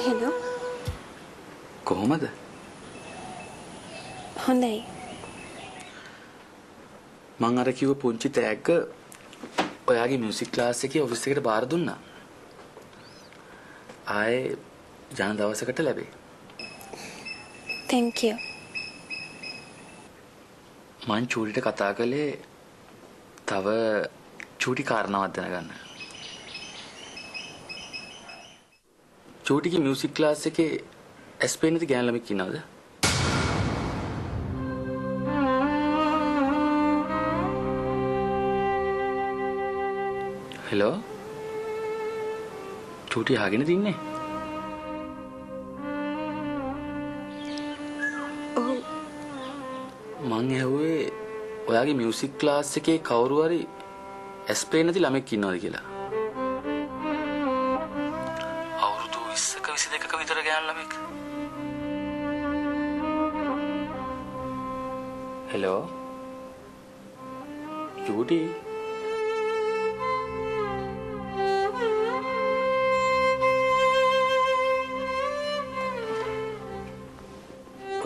හෙලෝ. කොහොමද? හොඳයි. මං අර කිව්ව පුංචි තෑග්ග ඔයාගේ මියුසික් ක්ලාස් එකේ ඔෆිස් එකට බාර දුන්නා. ආයේ යන දවසකට ලැබෙයි. Thank you. මං චූටිට කතා කළේ තව චූටි කාරණාවක් දැනගන්න. චූටිගේ මියුසික් ක්ලාස් එකේ ඇස්පේන් නැති ගෑනු ළමෙක් ඉන්නවද? හෙලෝ චූටි අහගෙන තින්නේ? ඔව්. මං ඇහුවේ ඔයාගේ මියුසික් ක්ලාස් එකේ කවුරු හරි ඇස්පේන් නැති ළමෙක් ඉන්නවද කියලා. අවුරුදු 20ක 22ක විතර ගෑනු ළමෙක්. හෙලෝ චූටි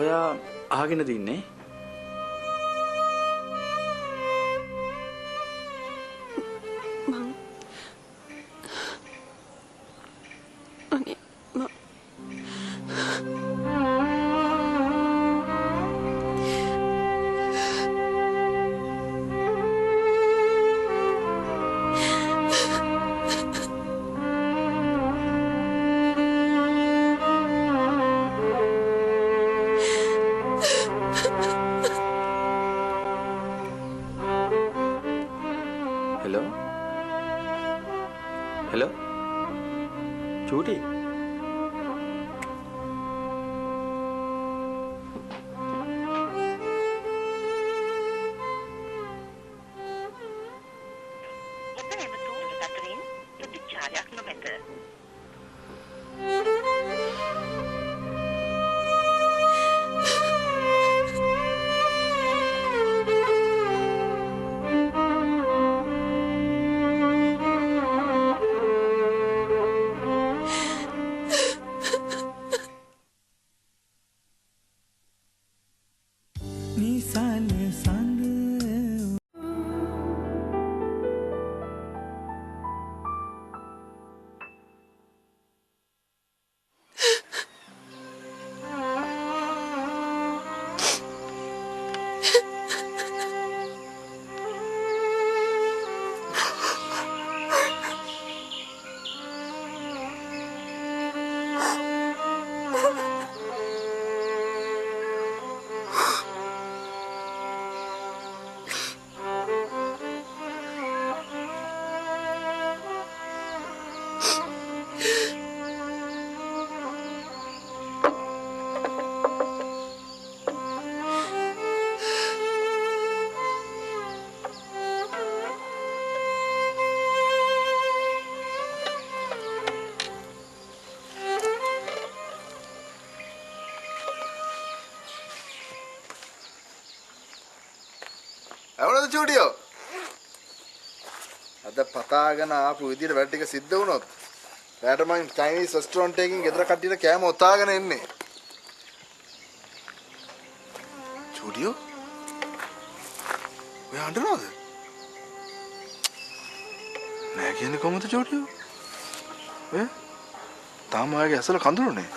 ඔයා අහගෙන තින්නේ? හෙලෝ හෙලෝ චූටි ඇවුනද චූටියෝ? අද පතාගෙන ආපු විදියට වැඩ ටික සිද්ධ වුණොත් රැට මං චයිනීස් රෙස්ටොරන්ට් එකකින් ගෙදර කට්ටියට කෑම ඔතාගෙන එන්නේ. චූටියෝ ඔය අඬනවද? නෑ කියන්නේ කොහොමද චූටියෝ? තාම ඔයාගේ ඇසල කඳුළුනේ.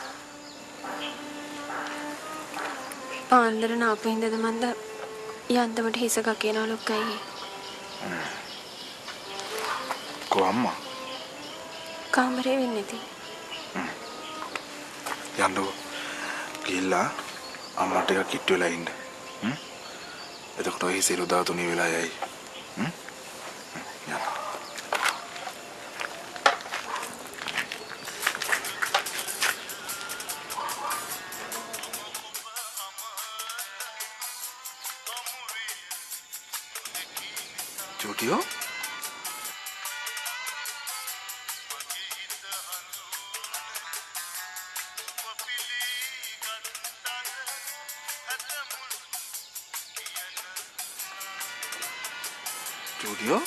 පාන්දර නාපු හින්දාද මන්ද යන්තමට හිස ගකිනවා ලොක්කයි. කො අම්මා? කාමරේ වෙන්නේ නැති. යන්නෝ ගිහිල්ලා අම්මට ටිකක් කිට්ටු වෙලා ඉන්න. එතකොට ඔය හිසේ උදා තුනී වෙලා යයි. යන්න. චූටියෝ චූටියෝ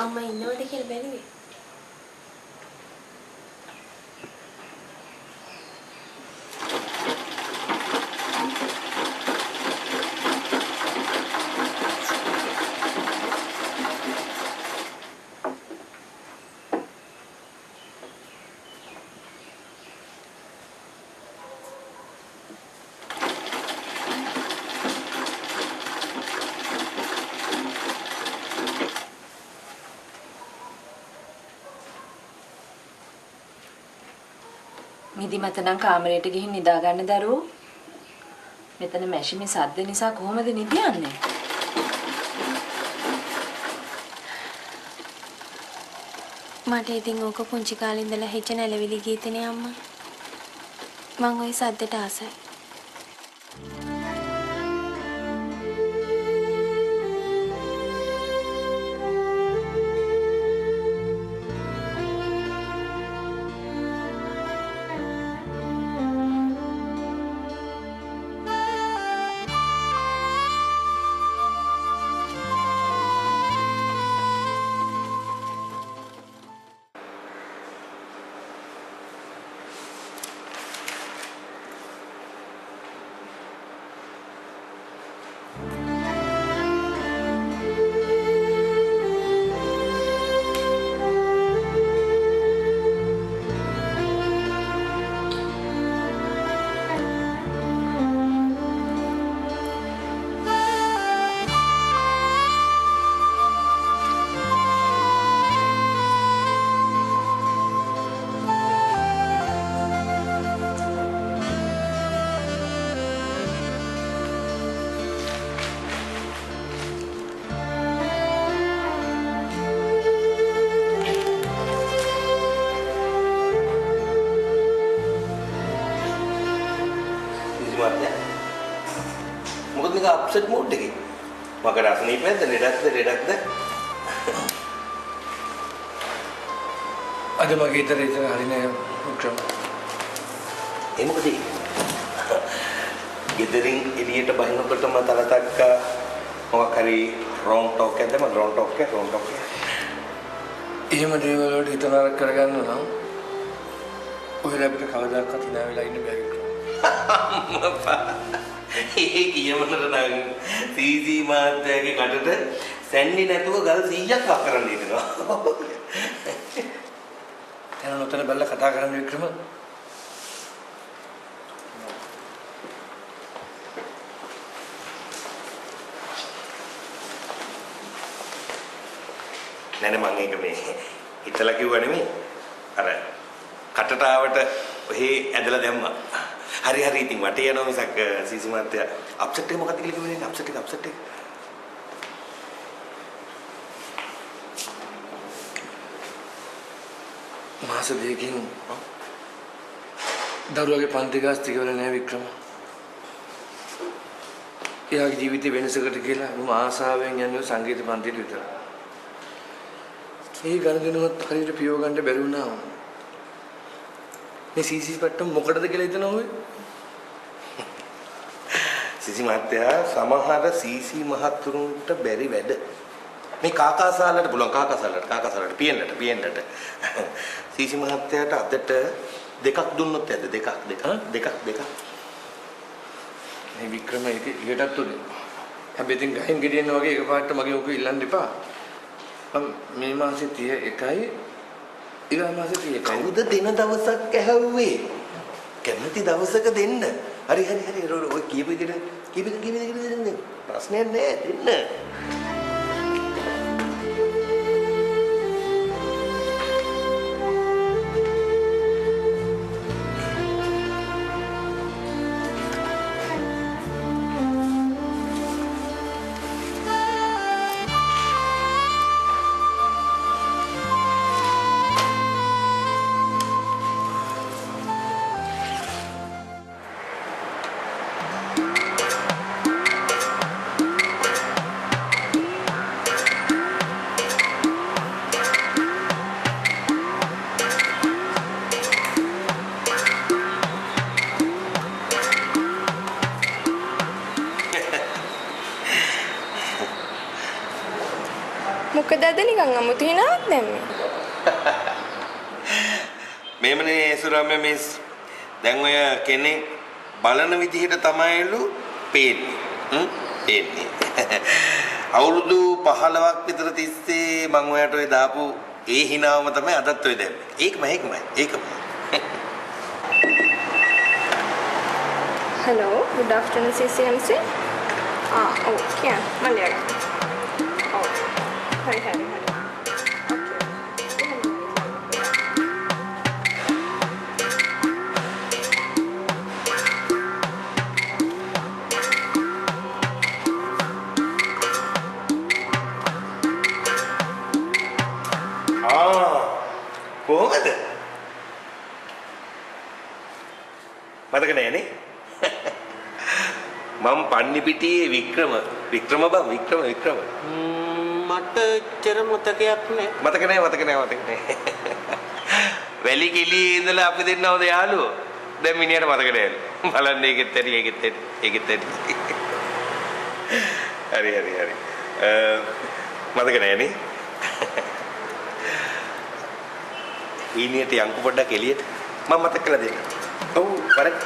අම්මා ඉන්නවද කියලා බැලුවේ. නිදිමත නම් කාමරයට ගිහින් නිදා ගන්න දරුවෝ. මෙතන මැෂිමේ සද්ද නිසා කොහොමද නිදියන්නේ? මට ඉතින් ඕක පුංචි කාලේ ඉඳලා හිච්ච නැලවිලි ගීතනේ අම්මා. මං ওই සද්දට ආසයි. මොකද නිකන් අප්සෙට් මූඩ් එකේ. මකට අසනීපයක්ද ලෙඩක්ද? අද මගේ ඉතන හරිනේ උක්‍රම. ඒ මොකද? ගෙදරින් එළියට බහිනකොටම තරතක්ක මොකක් හරි රෝන් ටොක් එකද මම රෝන් ටොක් එක රෝන් ටොක් එක. එහෙම දේවල් වලට හිත නරක කරගන්න නම් ඔයලා අපිට කවදාකවත් hina වෙලා ඉන්න බැරි අම්මපා. ඒ කියමනට නම් සීසී මාත්‍යාගේ කටට සැන්නේ නැතුව ගල් 100ක් වක් කරන්න හිතනවා. එන නොතන බල්ලා කතා කරන්න වික්‍රම. නෑ මම ඒක මේ හිතලා කිව්වා නෙමෙයි. අර කටට ආවට ඔහේ ඇදලා දැම්මා. හරි හරි ඉතින් වටේ යනවා මිසක් සීසි මාත්‍යා අප්සෙට් එක මොකක්ද කියලා කිව්වේ නේ අප්සෙට් එක. මාස දෙකකින් දරුවගේ පන්ති ගාස්ති කියලා නෑ වික්‍රම. එයාගේ ජීවිතේ වෙනසකට කියලා මම ආසාවෙන් යන්නේ සංගීත පන්තියට විතරයි. ඒ ගණදිනුවත් හරියට පියව ගන්න බැරි වුණා. මේ සීසි පට්ටම් මොකටද කියලා හිතනවා ඔය? සීසි මහත්තයා සමහර සීසි මහතුරුන්ට බැරි වැඩ. මේ කාකාසාලට පුළුවන් කාකාසාලට පියෙන්නට. සීසි මහත්තයාට අදට දෙකක් දුන්නොත් ඇද්ද දෙකක්. මේ වික්‍රම ඒක ඊටත් උනේ. හැබැයි ඉතින් ගහින් ගෙඩියන වගේ එකපාරට මගේ ඔක ඉල්ලන්න එපා. මේ මාසේ 31යි ඊළඟ මාසේ 31යි. කවුද දින දවසක් ඇහුවේ? කැමති දවසක දෙන්න. හරි ඔය කීප විදිහට දෙන්න. ප්‍රශ්නයක් නෑ දෙන්න. මොකද අද නිකන් අමුතු හිනාවක් දැම්මේ. මේමනේ සුරම්‍ය මිස් දැන් ඔය කෙනෙක් බලන විදිහට තමයිලු පේන්නේ. අවුරුදු 15ක් විතර තිස්සේ මම ඔයාට ඔය දාපු ඒ හිනාවම තමයි අදත් ඔය දැම්මේ. ඒකම. Hello, good afternoon CCMC. Okay, මල්ලියා. හරි. කොහොමද? මතක නෑනේ. මම පන්නිපිටියේ වික්‍රම මට චර මතකයක් නෑ. මතක නෑ. වැලි කිලියේ ඉඳලා අපි දෙන්නවද යාළුවෝ? දැන් මිනිහට මතක නෑලු. බලන්න ඒකෙත් ඇති. හරි. මතක නෑනේ. ඊනියට යංකු පොඩ්ඩක් එළියට. මම මතක කරලා දෙන්න. ඔව් වරක්.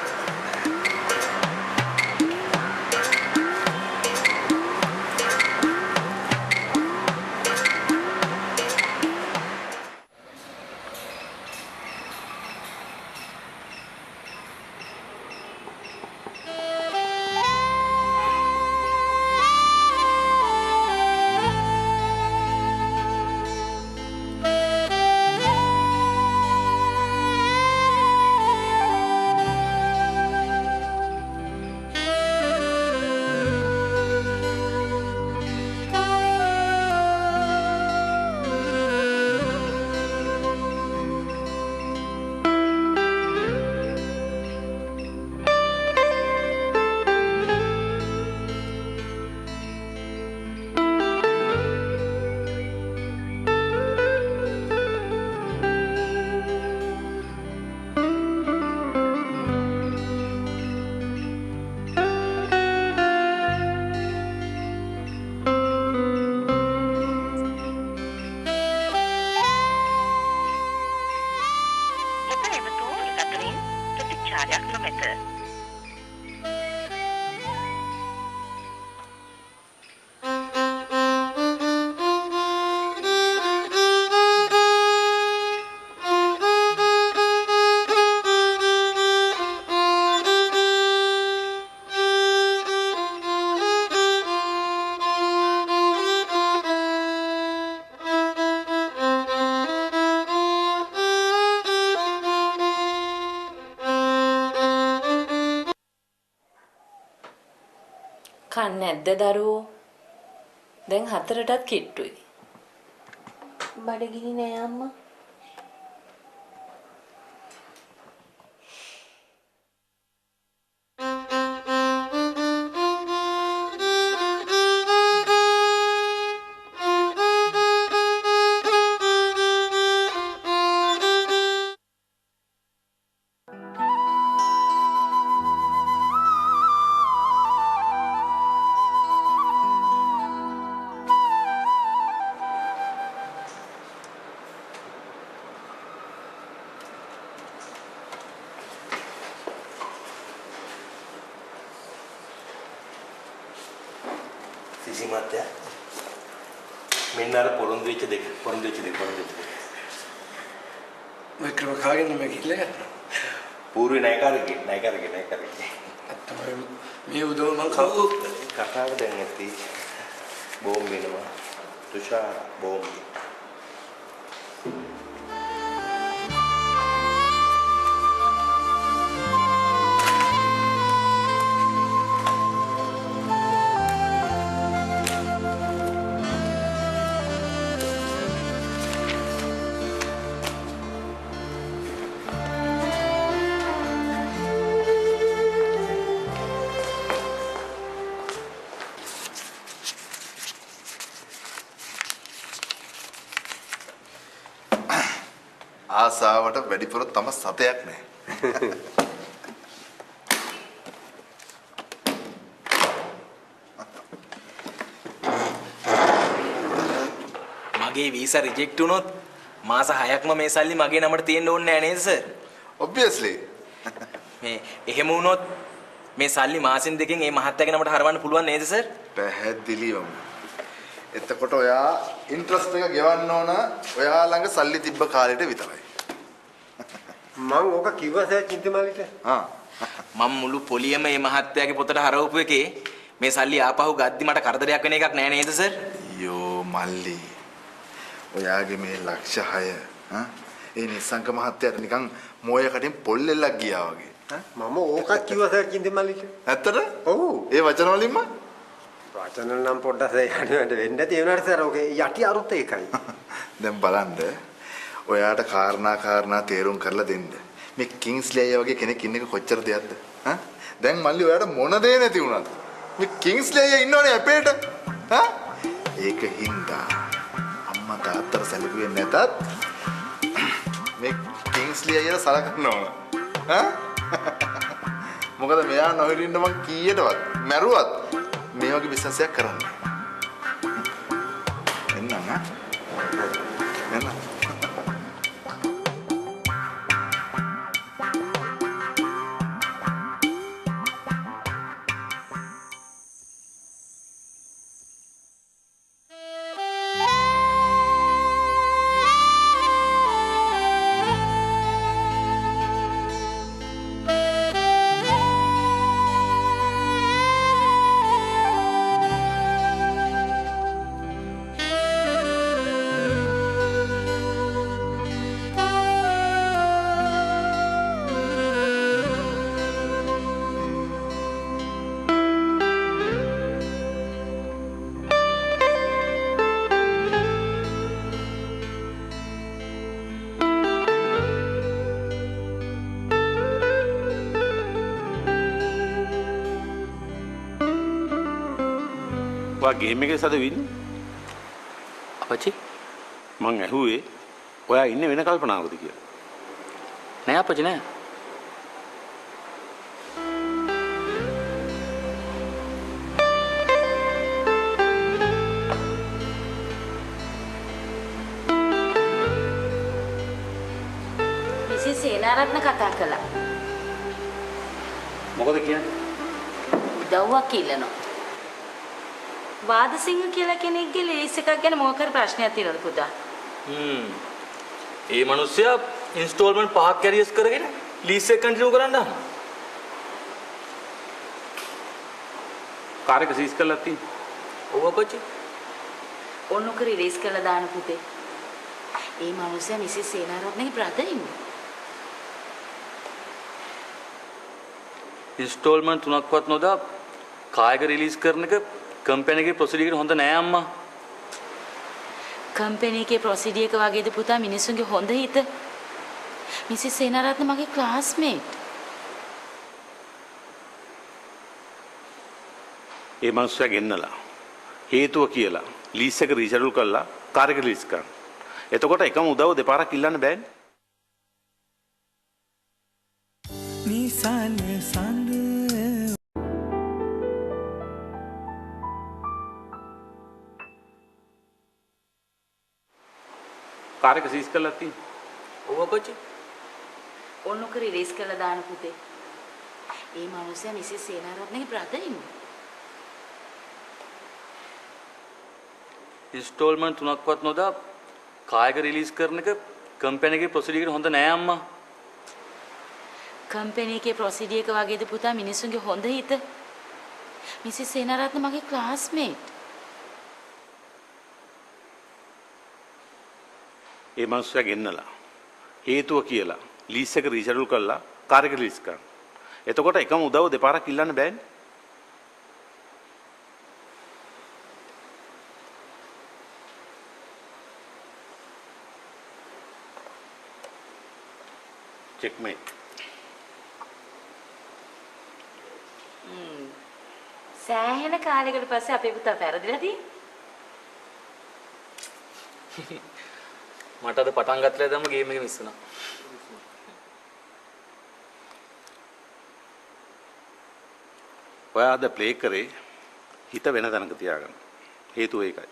කන්නේ නැද්ද දරුවෝ? දැන් 4ටත් කිට්ටුයි. බඩගිනි නෑ අම්මා. සිසි මාත්‍යා මෙන්න අර පොරොන්දු වෙච්ච දෙක මේ ක්‍රම කාගෙන මේ කිල්ලේ පූර්වේ ණයකාරගේ අත්තම මේ උදව මං කවු කතාව දැන් ඇති බෝම් වෙනවා තුෂාර බෝම් ආසාවට වැඩිපුර තම සතයක් නැහැ. මගේ වීසා රිජෙක්ට් වුණොත් මාස 6ක්ම මේ සල්ලි මගේ නමට තියෙන්න ඕනේ නැහැ නේද සර්? obviously. මේ එහෙම වුණොත් මේ සල්ලි මාසෙන් දෙකෙන් මේ මහත්තයාගේ නමට හරවන්න පුළුවන් නේද සර්? පැහැදිලිවම. එතකොට ඔයා ඉන්ට්‍රස්ට් එක ගෙවන්න ඕන ඔයා ළඟ සල්ලි තිබ්බ කාලෙට විතරයි. මං ඕක කිව්වා සර් චින්තමාලිට. මම මුළු පොලියම මේ මහත්තයාගේ පොතට හරවපු එකේ මේ සල්ලි ආපහු ගද්දි මට කරදරයක් වෙන එකක් නෑ නේද සර්? යෝ මල්ලි. ඔයාගේ මේ ලක්ෂ 6 ඒ නිසංක මහත්තයාට නිකන් මොය කටින් පොල්ලෙල්ලක් ගියා වගේ. මම ඕක කිව්වා සර් චින්තමාලිට. ඇත්තද? ඔව්. ඒ වචන වලින්ම වචන නම් පොඩ්ඩක් යන්නට වෙන්නේ නැති වෙනාට සර් ඔක යටි අරුත් ඒකයි. දැන් බලන්න ඔයාට කාරණා තේරුම් කරලා දෙන්න. මේ කිංස්ලි අයියා වගේ කෙනෙක් ඉන්න එක කොච්චර දෙයක්ද? දැන් මල්ලි ඔයාට මොන දේ නැති වුණත් මේ කිංස්ලි අයියා ඉන්නවනේ අපේට. ඒක හින්දා අම්මා තාත්තට සැලකුවේ නැතත් මේ කිංස්ලි අයියාට සලකන්න ඕන. මොකද මෙයා නොහිටින්න මං කීයටවත් මැරුවත් මේ වගේ බිස්නස් එකක් කරන්නේ. එන්නම් එන්න. ගේම් එකේ සද වින්නේ අපච්චි මං ඇහුවේ ඔයා ඉන්නේ වෙන කල්පනාවකද කියලා නෑ අපච්චි නෑ මිසිස් සේනාරත්න කතා කළා මොකද කියන්නේ උදව්වක් ඉල්ලනවා වාදසිංහ කියලා කෙනෙක්ගේ ලීස් එකක් ගැන මොකක් හරි ප්‍රශ්නයක් තියෙනවද පුතා? ඒ මිනිස්සයා ඉන්ස්ටෝල්මන්ට් 5ක් කැරියස් කරගෙන ලීස් එක කන්ටිනියු කරන්න හදනවා. කාර් එක සීස් කරලා තියෙන්නේ. ඔව් අපච්චි. ඔන්නක රිලීස් කරලා දාන පුතේ. ඒ මිනිස්සයා මිසිස් සේනාරත්නගේ බ්‍රදර් ඉන්නේ. ඉන්ස්ටෝල්මන්ට් 3ක්වත් නොදා කායක රිලීස් කරන එක කම්පැනි එකේ ප්‍රොසීඩර් හොඳ නෑ අම්මා. කම්පැනි එකේ ප්‍රොසීඩර් එක වගේද පුතා මිනිස්සුන්ගේ හොඳ හිත. මිසිස් සේනාරත්න මගේ ක්ලාස්මේට්. ඒ මනුස්සයා ගෙන්නලා හේතුව කියලා ලීස් එක රීෂෙඩියුල් කරලා කාර් එක රිලීස් කරන්න. එතකොට එකම උදව් දෙපාරක් ඉල්ලන්න බෑනේ. නිසල සඳ කාර් එක සීස් කරලා තියෙන්නේ. ඔව් කොච්චි. ඕනක රිලීස් කරලා දාන පුතේ. ඒ මනුස්සයා මිසිස් සේනාරත්නගේ බ්‍රදර් ඉන්නේ. ඉන්ස්ටෝල්මන්ට් 3ක්වත් නොදා කායක රිලීස් කරන එක කම්පැනි එකේ ප්‍රොසීඩර් හොඳ නෑ අම්මා. කම්පැනි එකේ ප්‍රොසීඩර් එක වගේද පුතා මිනිස්සුන්ගේ හොඳ හිත. මිසිස් සේනාරත්න මගේ ක්ලාස්මේට්. ඒ මනුස්සයා ගෙන්නලා හේතුව කියලා ලීස් එක රීෂෙඩියුල් කරලා කාර් එක රිලීස් කරන්න. එතකොට එකම උදව් දෙපාරක් ඉල්ලන්න බෑනේ. checkmate. සෑහෙන කාලයකට පස්සේ අපේ පුතා පෙරදිලා තියෙන්නේ. මට අද පටන් ගත්තලා දැම්ම ගේම් එක මිස් වුණා. ඔයා අද ප්ලේ කරේ හිත වෙන තැනක තියාගන්න. හේතුව ඒකයි.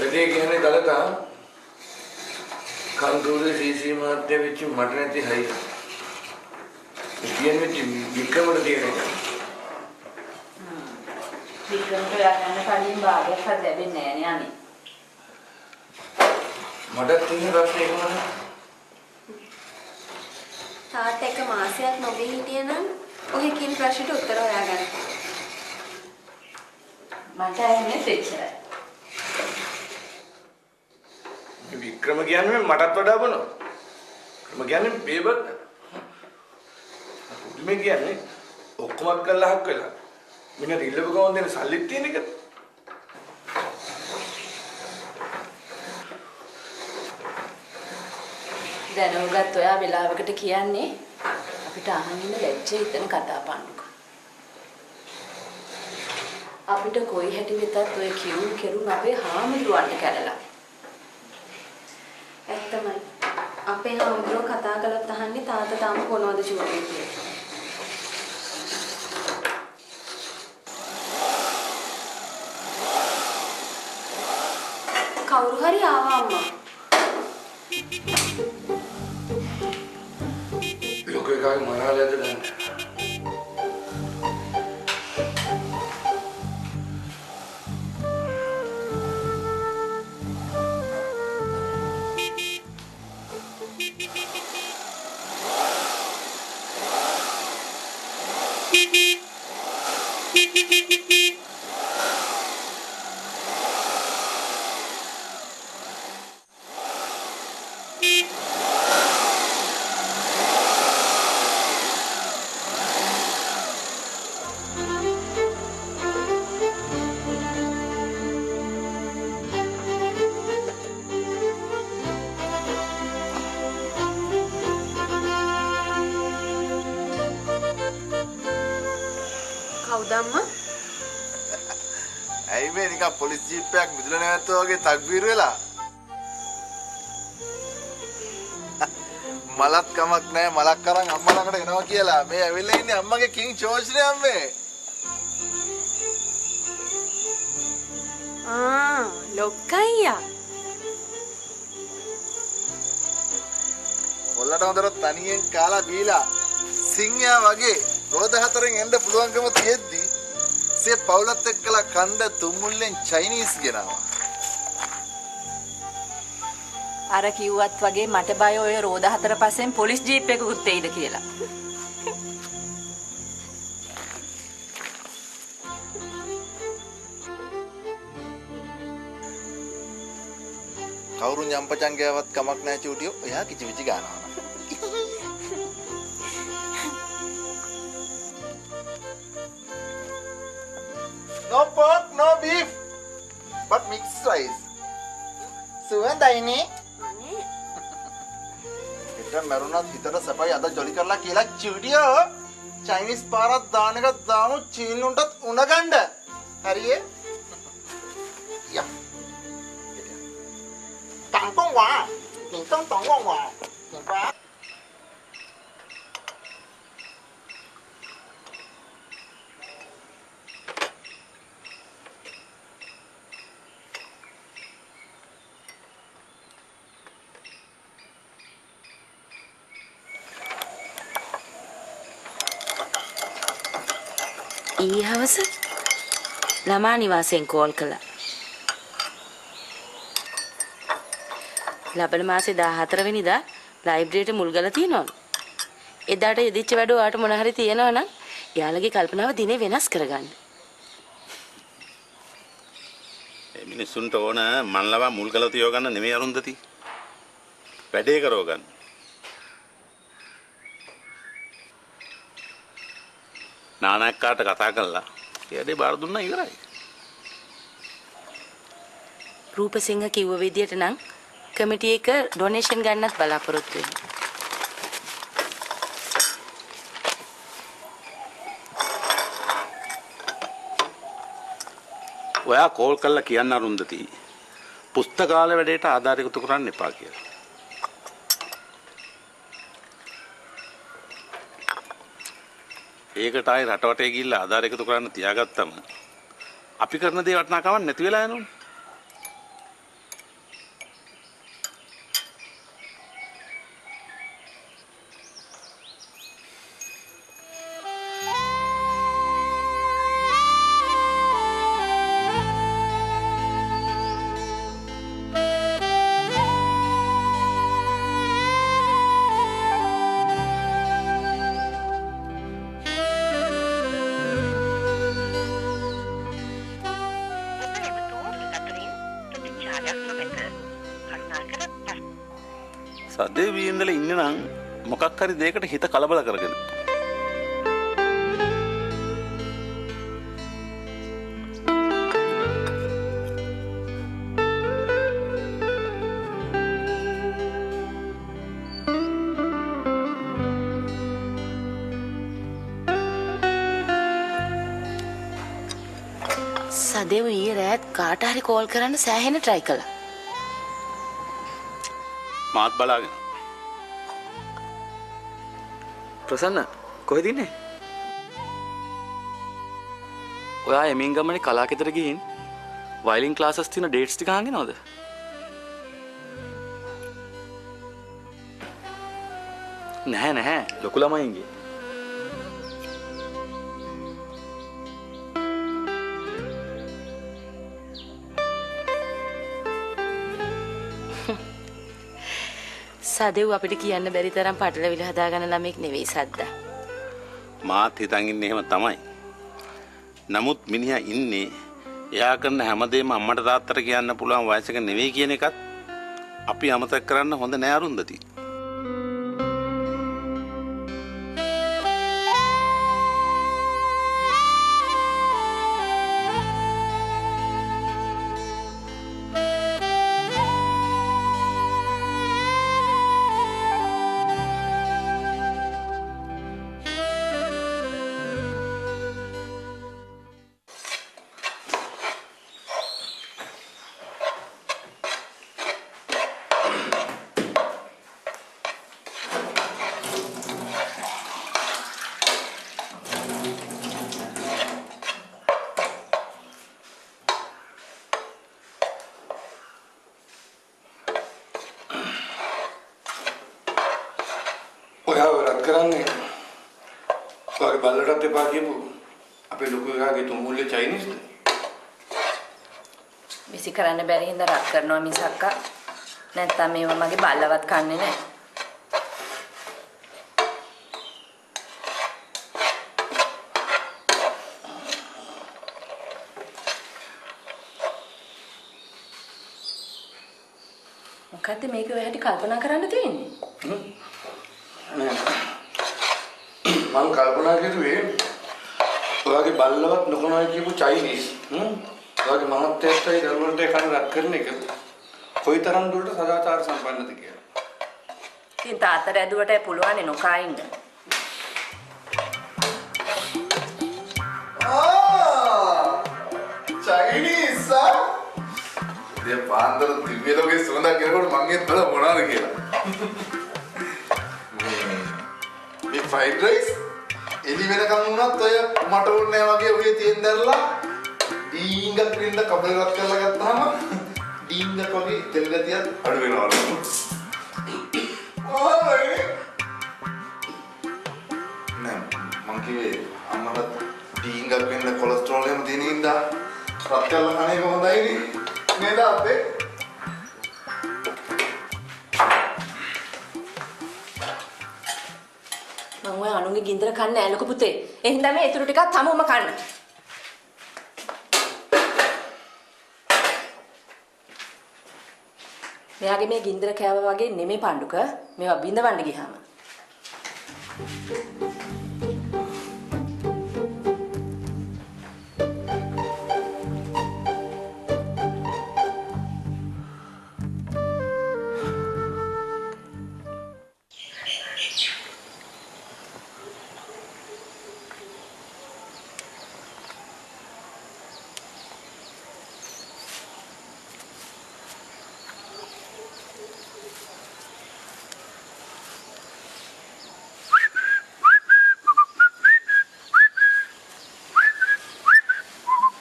වැඩේ කියන්නේ දලතා කන්දෝරේ සීසී මාත්‍ය වෙච්ච මට නැති හයි. කියන්නේ වික්‍රමට තියෙන එක. වික්‍රමට යන්න කලින් භාගයක් හරි ලැබෙන්නේ නැහැ නේ අනේ. මට තියෙන ප්‍රශ්නේ ඒකමද? තාත්තා එක මාසයක් නොගේ හිටියනම් ඔහේ කියන ප්‍රශ්නෙට උත්තර හොයාගන්න. මට ඇහෙන්නේ එච්චරයි. වික්‍රම කියන්නේ මටත් වඩා බොනවා. වික්‍රම කියන්නේ බේබත්. පුදුමේ කියන්නේ ඔක්කොමත් කරලා හක් වෙලා. මිනිහට ඉල්ලපු ගමන් දෙන සල්ලිත් තියෙන එක. දැනුගත් ඔයා වෙලාවකට කියන්නේ අපිට අහන්න ඉන්න ලැජ්ජ හිතෙන කතා පන්නක. අපිට කොයි හැටි වෙතත් ඔය කියුම් කෙරුම් අපේ හාමුදුරුවන්ට කැඩලා. ඇත්තමයි. අපේ හාමුදුරුවෝ කතා කළත් අහන්නේ තාත්තා තාම කොනවද චූටි කියලා. කවුරු හරි ආවා අම්මා. ලෝකේ කාගේ මනාලද දැන්? කවුද අම්මා? ඇයි මේ නිකන් පොලිස් ජීප් එකක් මිදුලා නැවැත්තුවා වගේ තක්බීර වෙලා? මලත් කමක් නැහැ මලක් අරන් අම්මා ළඟට එනවා කියලා. මේ ඇවිල්ලා ඉන්නේ අම්මගේ කිං ජෝර්ජ් නේ අම්මේ. ලොක්කයියා. ඔල්ලට හොඳට තනියෙන් කාලා බීලා සිංහයා වගේ රෝද හතරෙන් එන්න පුළුවන්කම තියෙද්දි සේ පවුලත් එක්කලා කණ්ඩ තුම්මුල්ලෙන් චයිනීස් ගෙනාවා. අර කිව්වත් වගේ මට බය ඔය රෝද හතර පස්සෙන් පොලිස් ජීප් එකකුත් එයිද කියලා. කවුරු යම්පචන් ගෑවත් කමක් නැහැ චූටියෝ. එයා කිචි විචි ගන්නවා. No pork, no beef, but mixed rice. සුවඳයිනේ. හිත මරුණත් හිතට සපයි අද ජොලි කරලා කියලා චූටියෝ. චයිනීස් පාරක් දාන එක දාමු චීනුන්ටත් උණ ගන්න. හරියේ? යා. 广东话，你都懂我，明白？ ඊ හවස ළමා නිවාසයෙන් කෝල් කළා. ලබන මාසේ 14 වෙනිදා ලයිබ්‍රරියට මුල් ගලා තියෙනවලු. එදාට යෙදිච්ච වැඩ ඔයාට මොන හරි තියෙනවා නම් යාළගේ කල්පනාව දිනේ වෙනස් කරගන්න. මේ මිනිස්සුන්ට ඕන මන්ලවා මුල් ගලා තියව ගන්න නෙමෙයි අරුන්දති. වැඩේ කරව ගන්න. නානක්කාට කතා කළා. එයාට බාර දුන්නා ඉවරයි. රූපසිංහ කිව්ව විදියට නම් කමිටි එක ඩොනේෂන් ගන්නත් බලාපොරොත්තු වෙනවා. ඔයා කෝල් කරලා කියන්න අරුන්දති. පුස්තකාල වැඩේට ආධාර එකතු කරන්න එපා කියලා. ඒකට ආයි රටවටේ ගිහිල්ලා ආධාර එකතු කරන්න තියාගත්තම අපි කරන දේ වටිනාකමක් නැති වෙලා යනවනේ. සදේවී ඉඳලා ඉන්නේ නම් මොකක් හරි දෙයකට හිත කලබල කරගෙන. සදේව ඊයේ රාත් කාට හරි කෝල් කරන්න සෑහෙන try කළා. මාත් බලාගෙන. ප්‍රසන්න කොහෙද ඉන්නේ? ඔයා එමින් ගමනේ කලාකෙතර ගිහින් වයලින් ක්ලාසස් තියෙන ඩේට්ස් ටික අහගෙනවද? නැහැ ලොකු ළමයින්ගේ. සදෙව් අපිට කියන්න බැරි තරම් පටලවිල හදාගන්න ළමෙක් නෙවෙයි සද්දා. මාත් හිතන් ඉන්නේ එහෙම තමයි. නමුත් මිනිහා ඉන්නේ එයා කරන හැමදේම අම්මට තාත්තට කියන්න පුළුවන් වයසක නෙවෙයි කියන එකත් අපි අමතක කරන්න හොඳ නෑ අරුන්දති. කරන්නේ ඔයාගේ බල්ලටත් එපා කියපු අපේ ලොකු එකාගේ තුමුල්ලේ චයිනීස්ද? විසි කරන්න බැරි හින්දා රත් කරනවා මිසක්ක නැත්තම් මේව මගේ බල්ලවත් කන්නේ නැහැ. මොකද්ද මේක ඔය හැටි කල්පනා කරන්න තියෙන්නේ? මම කල්පනා කරුවේ ඔයාගේ බල්ලවත් නොකනයි කියපු චයිනීස් ඔයාගේ මහත්තයාටයි දරුවන්ට කන රත් කරන එක කොයිතරම් දුරට සදාචාර සම්පන්නද කියලා. ඉතින් තාත්තට ඇදුවට පුළුවන් නොකා ඉන්න. චයිනීස් දැන් පාන්දර දිව්‍ය ලෝකේ සුවඳක් කියනකොට මං ඒත් බල මොනවාද කියලා. මේ ෆ්‍රයිඩ් රයිස් එලි වෙනකන් වුණත් ඔය මට ඕනේ වගේ ඔය තියෙන දරලා ඩීංගක් පින්න කබල රත් කරලා ගත්තාම ඩීංගක් වගේ තෙල් ගතියක් අඩු වෙනවා. නෑ මං කිව්වේ අම්මට ඩීංගක් වෙන්න කොලෙස්ටරෝල් එහෙම තියෙන හින්දා රත් කරලා කන එක හොඳයි නේ නේද අපේ? මම ඔය අනුන්ගේ ගින්දර කන්න නෑ ලොකු පුතේ. ඒ හින්දා මේ ඉතුරු ටිකක් තමුම කන්න. මෙයාගේ මේ ගින්දර කෑවා වගේ නෙමෙයි පණ්ඩුක. මේවා බින්දවන්න ගියාම.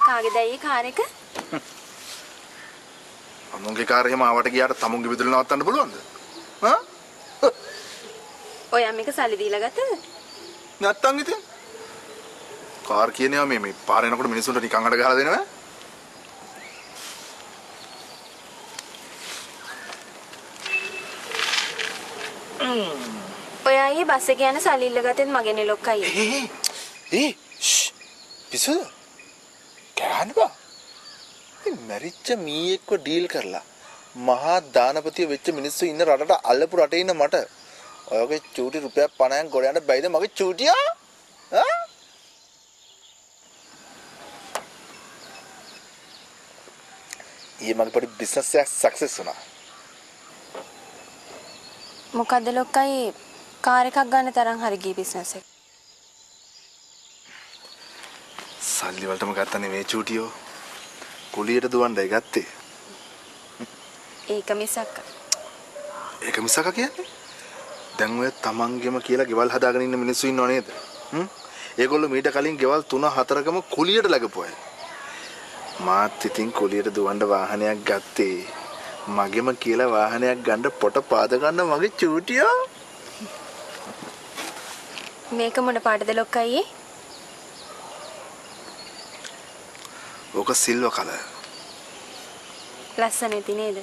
කාගේදයි කාර් එක? අමුන්ගේ කාර් එහෙම ආවට ගියාට තමුන්ගේ විදුලි නවත්තන්න පුළුවන්ද? හා? ඔයා මේක සල්ලි දීලා ගත්තද? නැත්තම් ඉතින් කාර් කියනවා මේ පාර යනකොට මිනිස්සුන්ට නිකන් අඩ ගහලා දෙනවා. ඔයා ඊයේ බස් එකේ යන සල්ලි ඉල්ල ගත්තෙත් මගේනේ ලොක්කයි. පිසු කෑන්න බා. මේ මැරිච්ච මීයෙක්ව ඩීල් කරලා මහා දානපතිය වෙච්ච මිනිස්සු ඉන්න රටට අල්ලපු රටේ ඉන්න මට ඔයගේ චූටි රුපියල් 50ක් ගොඩ යන්න බැයිද මගේ චූටියා? ආ? ඊයේ මගේ පොඩි බිස්නස් එකක් සක්සස් වුණා. මොකද්ද ලොක්කයි කාර් එකක් ගන්න තරම් හරි ගිය බිස්නස් එක. සල්ලි වලටම ගත්තා නෙමෙයි චූටියෝ. කුලියට දුවන්නයි ගත්තේ. ඒක මිසක්. ඒක මිසක කියන්නේ? දැන් ඔය තමන්ගෙම කියලා ගෙවල් හදාගෙන ඉන්න මිනිස්සු ඉන්නව නේද? ඒගොල්ලෝ මීට කලින් ගෙවල් 3-4කම කුලියට ලගපු අය. මාත් ඉතින් කුලියට දුවන්න වාහනයක් ගත්තේ. මගෙම කියලා වාහනයක් ගන්න පොට පාද ගන්න මගේ චූටියෝ. මේක මොන පාටද ලොක්කයි? ඕක සිල්වර් කලර්. ලස්සන ඇති නේද?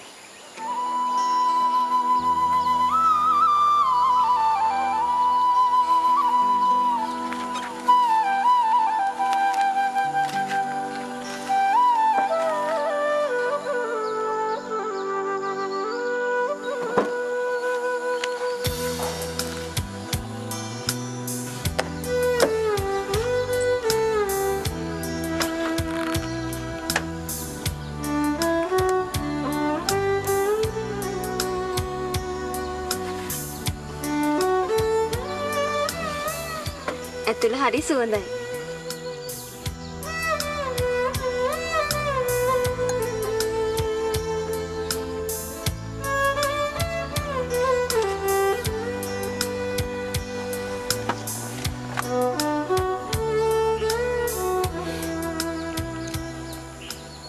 ඇතුළ හරි සුවඳයි.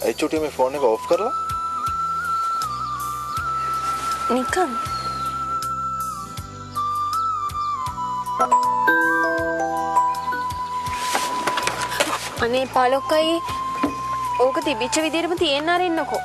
ඒ චුටි මේ ෆෝන් එක ඔෆ් කරලා නිකන් අනේ පාලොක්කයි ඕක තිබිච්ච විදිහටම තියෙන්න අරින්නකෝ.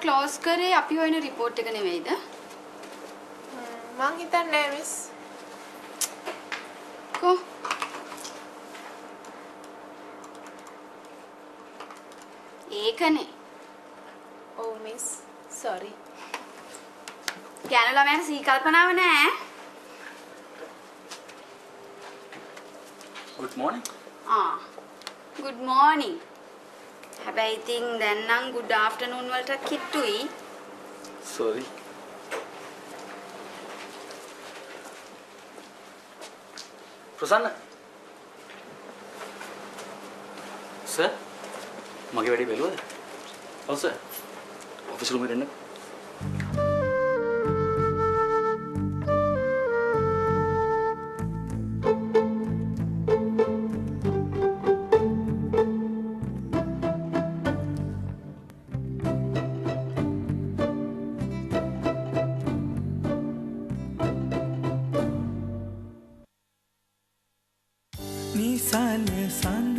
ක්ලෝස් කරේ අපි හොයන රිපෝට් එක නෙවෙයිද? මං හිතන්නේ නෑ මිස්. කො? ඒකනේ. ඔව් මිස්. සෝරි. ගෑනු ළමයාට සී කල්පනාව නෑ. good morning. good morning. හැබැයි ඉතින් දැන් නම් good afternoon වලට කිට්ටුයි. sorry. ප්‍රසන්න. සර් මගේ වැඩේ බැලුවද? ඔව් සර්. ඔෆිස් රූම් එකට එන්න. නිසල සඳ